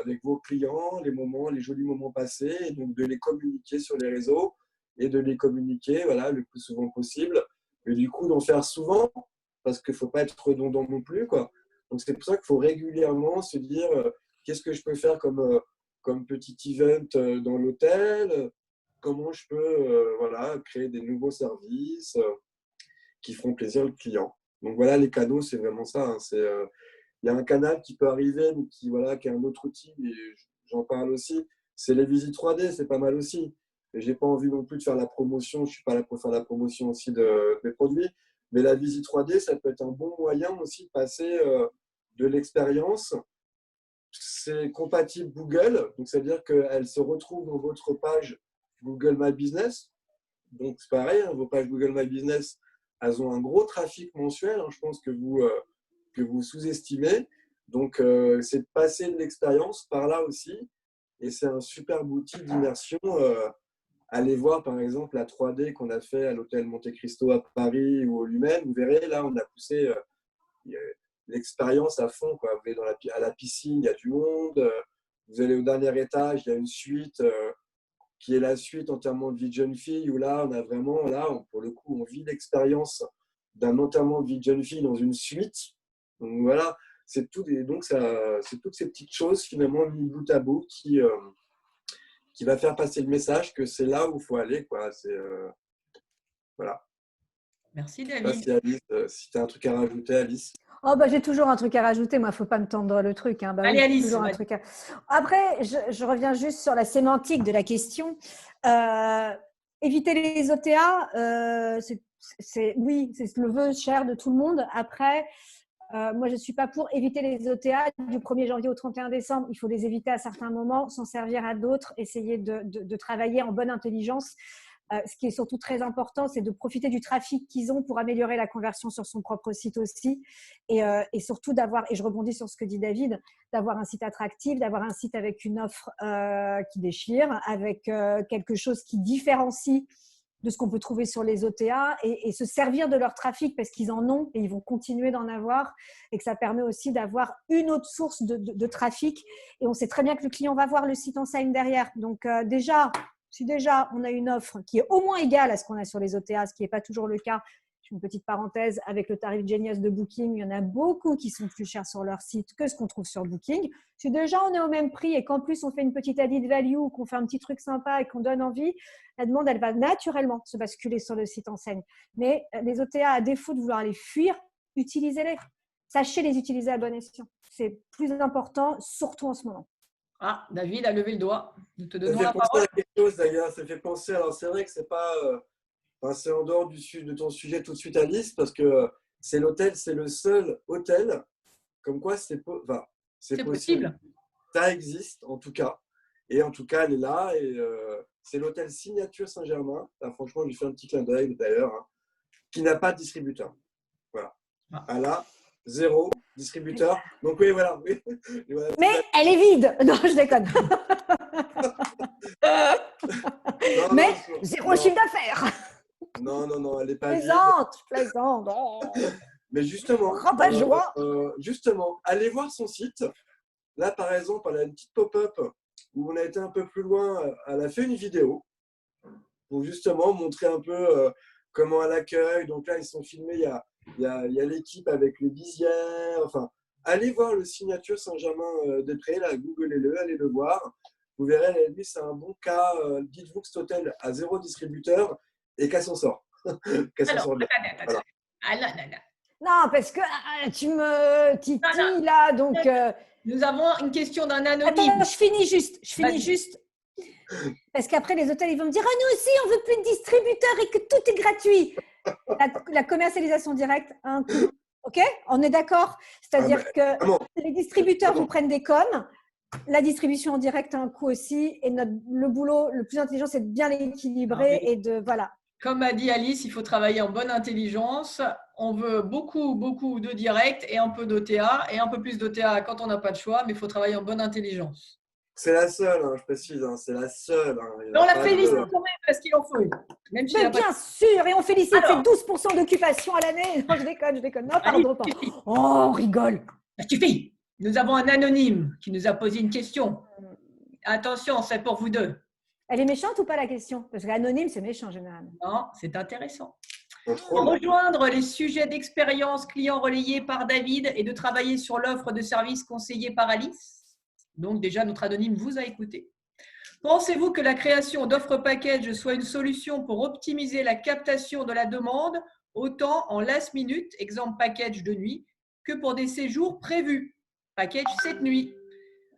avec vos clients, les jolis moments passés, et donc de les communiquer sur les réseaux et de les communiquer le plus souvent possible. Et du coup, d'en faire souvent parce qu'il ne faut pas être redondant non plus, quoi. Donc, c'est pour ça qu'il faut régulièrement se dire qu'est-ce que je peux faire comme petit event dans l'hôtel, comment je peux créer des nouveaux services qui feront plaisir le client. Donc voilà, les canaux, c'est vraiment ça, hein. Il y a un canal qui peut arriver, mais qui est un autre outil, et j'en parle aussi, c'est les visites 3D, c'est pas mal aussi. Et j'ai pas envie non plus de faire la promotion, je suis pas là pour faire la promotion aussi de mes produits, mais la visite 3D, ça peut être un bon moyen aussi de passer de l'expérience. C'est compatible Google, donc c'est-à-dire qu'elle se retrouve dans votre page Google My Business. Donc c'est pareil, hein, vos pages Google My Business, elles ont un gros trafic mensuel, hein, je pense que vous sous-estimez. Donc c'est de passer de l'expérience par là aussi, et c'est un superbe outil d'immersion. Allez voir par exemple la 3D qu'on a fait à l'hôtel Monte Cristo à Paris ou au Lumen. Vous verrez, là on a poussé l'expérience à fond, quoi. Vous allez à la piscine, il y a du monde. Vous allez au dernier étage, il y a une suite qui est la suite enterrement de vie de jeune fille, où là on a vraiment, pour le coup, on vit l'expérience d'un enterrement de vie de jeune fille dans une suite. Donc voilà, c'est toutes ces petites choses finalement mis bout à bout qui va faire passer le message que c'est là où il faut aller, quoi. Voilà.
Merci
Je sais
David.
pas si Alice, si tu as un truc à rajouter, Alice.
J'ai toujours un truc à rajouter. Moi, il ne faut pas me tendre le truc, hein.
Allez, Alice.
Toujours un truc Après, je reviens juste sur la sémantique de la question. Éviter les OTA, c'est le vœu cher de tout le monde. Après, moi, je ne suis pas pour éviter les OTA du 1er janvier au 31 décembre. Il faut les éviter à certains moments, s'en servir à d'autres, essayer de travailler en bonne intelligence. Ce qui est surtout très important, c'est de profiter du trafic qu'ils ont pour améliorer la conversion sur son propre site aussi. Et surtout d'avoir, et je rebondis sur ce que dit David, d'avoir un site attractif, d'avoir un site avec une offre qui déchire, avec quelque chose qui différencie de ce qu'on peut trouver sur les OTA et se servir de leur trafic parce qu'ils en ont et ils vont continuer d'en avoir et que ça permet aussi d'avoir une autre source de trafic. Et on sait très bien que le client va voir le site enseigne derrière. Donc si déjà on a une offre qui est au moins égale à ce qu'on a sur les OTA, ce qui n'est pas toujours le cas, je fais une petite parenthèse, avec le tarif Genius de Booking, il y en a beaucoup qui sont plus chers sur leur site que ce qu'on trouve sur Booking. Si déjà on est au même prix et qu'en plus on fait une petite added value, qu'on fait un petit truc sympa et qu'on donne envie, la demande, elle va naturellement se basculer sur le site enseigne. Mais les OTA, à défaut de vouloir les fuir, utilisez-les. Sachez les utiliser à bon escient. C'est plus important, surtout en ce moment.
Ah, David a levé le doigt. Nous te
Ça
donnons
fait
la
penser
parole.
à quelque chose d'ailleurs. Ça fait penser. Alors c'est vrai que c'est pas. Enfin, c'est en dehors de ton sujet tout de suite, Alice, parce que c'est l'hôtel, c'est le seul hôtel. Comme quoi, c'est
C'est
possible.
possible.
Ça existe en tout cas. Et en tout cas, elle est là. Et c'est l'hôtel Signature Saint-Germain. Là, franchement, je lui fais un petit clin d'œil d'ailleurs, hein, qui n'a pas de distributeur. Voilà.
Ah.
Elle a 0 distributeur. Donc oui, voilà. Oui. Voilà.
Mais elle est vide. Non, je déconne.
Non,
Mais
non,
0
non.
chiffre d'affaires.
Non, elle n'est pas vide.
Je plaisante. Oh.
Mais justement,
Rabat-joie.
justement, allez voir son site. Là, par exemple, elle a une petite pop-up où on a été un peu plus loin. Elle a fait une vidéo pour justement montrer un peu comment elle accueille. Donc là, ils sont filmés. Il y a l'équipe avec les visières. Enfin, allez voir le Signature Saint-Germain-des-Prés. Là, googlez-le, allez le voir. Vous verrez, lui, c'est un bon cas. Dites-vous que cet hôtel a 0 distributeur et qu'elle s'en sort. Qu'elle s'en
Alors,
sort bien. Voilà.
Ah, là, là, là.
Non, parce que tu me titilles là, donc…
Nous avons une question d'un anonyme.
Attends, je finis
Vas-y.
juste. Parce qu'après, les hôtels, ils vont me dire « Ah, nous aussi, on veut plus de distributeurs et que tout est gratuit !» La commercialisation directe a un coût. OK ? On est d'accord ? C'est-à-dire que les distributeurs vous prennent des coms. La distribution en direct a un coût aussi. Et le boulot le plus intelligent, c'est de bien l'équilibrer et de… Voilà.
Comme a dit Alice, il faut travailler en bonne intelligence. On veut beaucoup de direct et un peu d'OTA et un peu plus d'OTA quand on n'a pas de choix, mais il faut travailler en bonne intelligence.
C'est la seule, hein, je précise, hein, c'est la seule. Hein.
Mais on la félicite quand même parce qu'il en faut une. Même si
Mais bien sûr, et on félicite
Alors,
ces 12% d'occupation à l'année. Non, je déconne. Non,
Alice,
pardon. Oh, on rigole.
ça suffit. Nous avons un anonyme qui nous a posé une question. Attention, c'est pour vous deux.
Elle est méchante ou pas la question? Parce qu'anonyme, c'est méchant généralement.
Non, c'est intéressant.
Trop.
Rejoindre les sujets d'expérience client relayés par David et de travailler sur l'offre de service conseillée par Alice. Donc déjà, notre anonyme vous a écouté. Pensez-vous que la création d'offres package soit une solution pour optimiser la captation de la demande, autant en last minute, exemple package de nuit, que pour des séjours prévus, package cette nuit?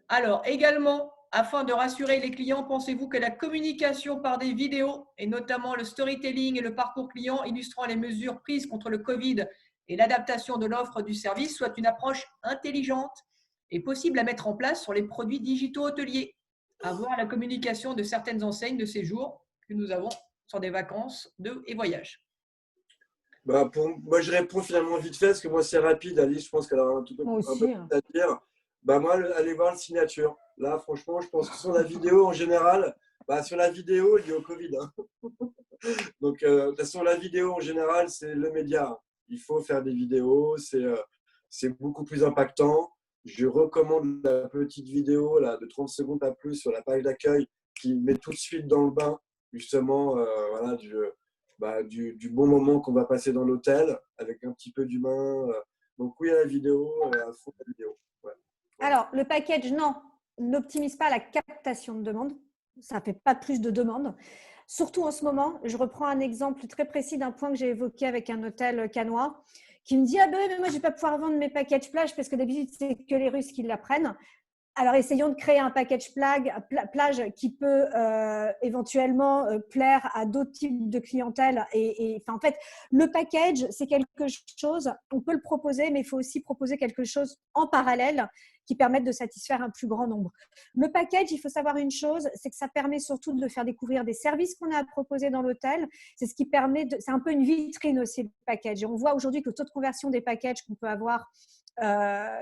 Alors également, afin de rassurer les clients, pensez-vous que la communication par des vidéos, et notamment le storytelling et le parcours client illustrant les mesures prises contre le Covid et l'adaptation de l'offre du service, soit une approche intelligente et possible à mettre en place sur les produits digitaux hôteliers, à voir la communication de certaines enseignes de séjour que nous avons sur des vacances et voyages?
Moi, je réponds finalement vite fait, parce que moi, c'est rapide. Alice, je pense qu'elle a un peu à dire. Moi, allez voir le Signature. Là, franchement, je pense que sur la vidéo, en général, sur la vidéo, lié au Covid. Hein. Donc, de toute façon, la vidéo, en général, c'est le média. Il faut faire des vidéos, c'est beaucoup plus impactant. Je recommande la petite vidéo là, de 30 secondes pas plus sur la page d'accueil qui met tout de suite dans le bain, justement, voilà, du bon moment qu'on va passer dans l'hôtel avec un petit peu d'humain. Donc oui, à la vidéo, à fond la vidéo. Ouais.
Alors, le package, non, n'optimise pas la captation de demande. Ça ne fait pas plus de demandes. Surtout en ce moment, je reprends un exemple très précis d'un point que j'ai évoqué avec un hôtel cannois qui me dit « Ah ben mais moi, je ne vais pas pouvoir vendre mes packages plage parce que d'habitude, c'est que les Russes qui la prennent. » Alors, essayons de créer un package plage qui peut éventuellement plaire à d'autres types de clientèle. En fait, le package, c'est quelque chose, on peut le proposer, mais il faut aussi proposer quelque chose en parallèle qui permette de satisfaire un plus grand nombre. Le package, il faut savoir une chose, c'est que ça permet surtout de faire découvrir des services qu'on a à proposer dans l'hôtel. C'est ce qui permet, c'est un peu une vitrine aussi, le package. Et on voit aujourd'hui que le taux de conversion des packages qu'on peut avoir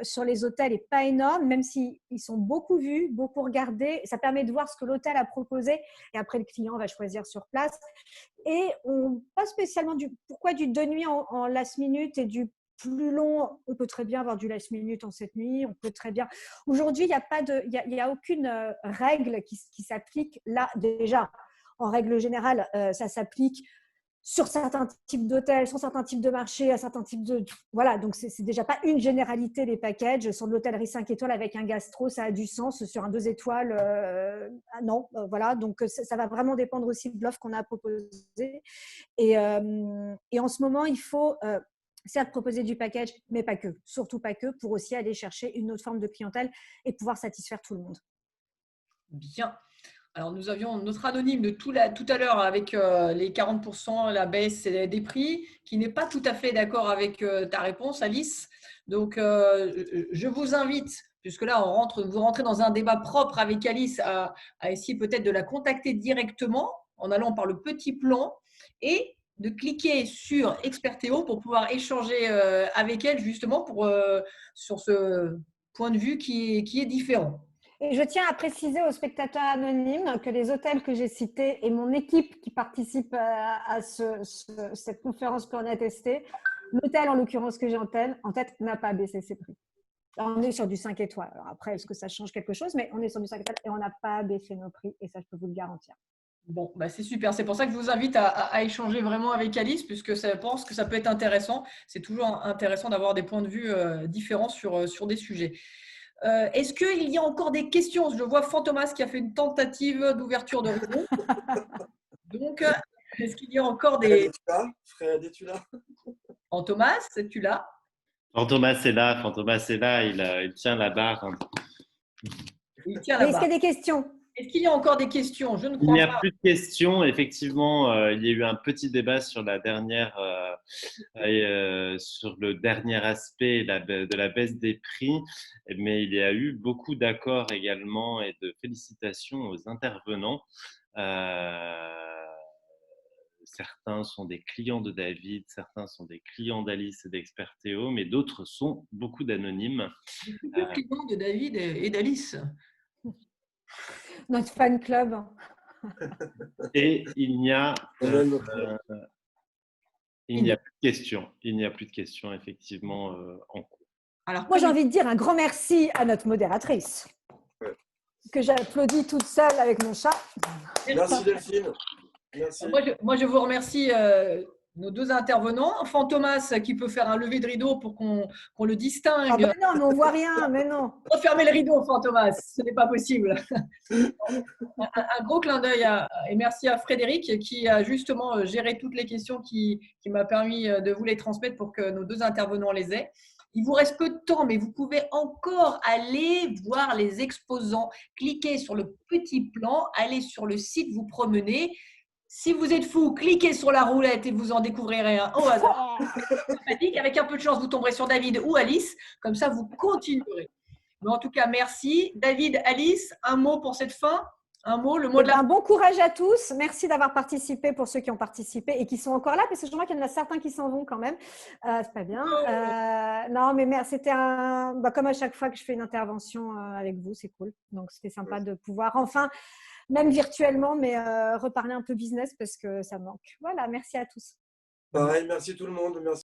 sur les hôtels n'est pas énorme, même s'ils sont beaucoup vus, beaucoup regardés. Ça permet de voir ce que l'hôtel a proposé et après le client va choisir sur place. Et pas spécialement pourquoi du 2 nuits en last minute et du plus long, on peut très bien avoir du last minute en 7 nuits, on peut très bien… Aujourd'hui, il n'y a aucune règle qui s'applique là déjà. En règle générale, ça s'applique sur certains types d'hôtels, sur certains types de marchés, à certains types de… Voilà, donc c'est déjà pas une généralité les packages. Sur de l'hôtellerie 5 étoiles avec un gastro, ça a du sens. Sur un 2 étoiles, non. Voilà, donc ça va vraiment dépendre aussi de l'offre qu'on a à proposer. Et en ce moment, il faut… certes proposer du package, mais pas que, surtout pas que, pour aussi aller chercher une autre forme de clientèle et pouvoir satisfaire tout le monde.
Bien. Alors, nous avions notre anonyme de tout à l'heure avec les 40%, la baisse des prix, qui n'est pas tout à fait d'accord avec ta réponse, Alice. Donc, je vous invite, puisque là, vous rentrez dans un débat propre avec Alice, à essayer peut-être de la contacter directement en allant par le petit plan et de cliquer sur Expertéo pour pouvoir échanger avec elle justement sur ce point de vue qui est différent.
Et je tiens à préciser aux spectateurs anonymes que les hôtels que j'ai cités et mon équipe qui participe à cette conférence peut en attester, l'hôtel en l'occurrence que j'ai en tête n'a pas baissé ses prix. Alors, on est sur du 5 étoiles. Alors après, est-ce que ça change quelque chose? Mais on est sur du 5 étoiles et on n'a pas baissé nos prix et ça, je peux vous le garantir.
Bon, bah c'est super. C'est pour ça que je vous invite à échanger vraiment avec Alice, puisque je pense que ça peut être intéressant. C'est toujours intéressant d'avoir des points de vue différents sur des sujets. Est-ce qu'il y a encore des questions? Je vois Fantomas qui a fait une tentative d'ouverture de rideau. Donc, est-ce qu'il y a encore des…
Fred, es-tu là?
Fantomas, es-tu là?
Fantomas est là, il tient la barre.
Il tient la
Est-ce
barre.
qu'il y a des questions?
Est-ce qu'il y a encore des questions? Je ne
Il
crois
n'y a
pas.
plus de questions. Effectivement, il y a eu un petit débat sur sur le dernier aspect de la baisse des prix, mais il y a eu beaucoup d'accords également et de félicitations aux intervenants. Certains sont des clients de David, certains sont des clients d'Alice et d'Expertéo, mais d'autres sont beaucoup d'anonymes.
Le client de David et d'Alice.
Notre fan club.
Et il n'y a plus de questions. Il n'y a plus de questions, effectivement, en cours.
Alors,
Moi, j'ai envie de dire un grand merci à notre modératrice, que j'applaudis toute seule avec mon chat.
Merci Delphine. Merci.
Moi, je vous remercie nos deux intervenants. Fantomas qui peut faire un lever de rideau pour qu'on le distingue.
Ah ben non, mais on voit rien, mais non.
Refermez le rideau, Fantomas, ce n'est pas possible. Un gros clin d'œil et merci à Frédéric qui a justement géré toutes les questions qui m'a permis de vous les transmettre pour que nos deux intervenants les aient. Il vous reste peu de temps, mais vous pouvez encore aller voir les exposants. Cliquez sur le petit plan, allez sur le site, vous promenez. Si vous êtes fou, cliquez sur la roulette et vous en découvrirez un au hasard. Avec un peu de chance, vous tomberez sur David ou Alice. Comme ça, vous continuerez. Mais en tout cas, merci. David, Alice, un mot pour cette fin? Un mot, le mot de la fin.
Bon courage à tous. Merci d'avoir participé pour ceux qui ont participé et qui sont encore là, parce que je vois qu'il y en a certains qui s'en vont quand même. C'est pas bien. Non, mais c'était comme à chaque fois que je fais une intervention avec vous, c'est cool. Donc, c'était sympa de pouvoir enfin, même virtuellement, mais reparler un peu business parce que ça manque. Voilà, merci à tous.
Pareil, merci tout le monde. Merci.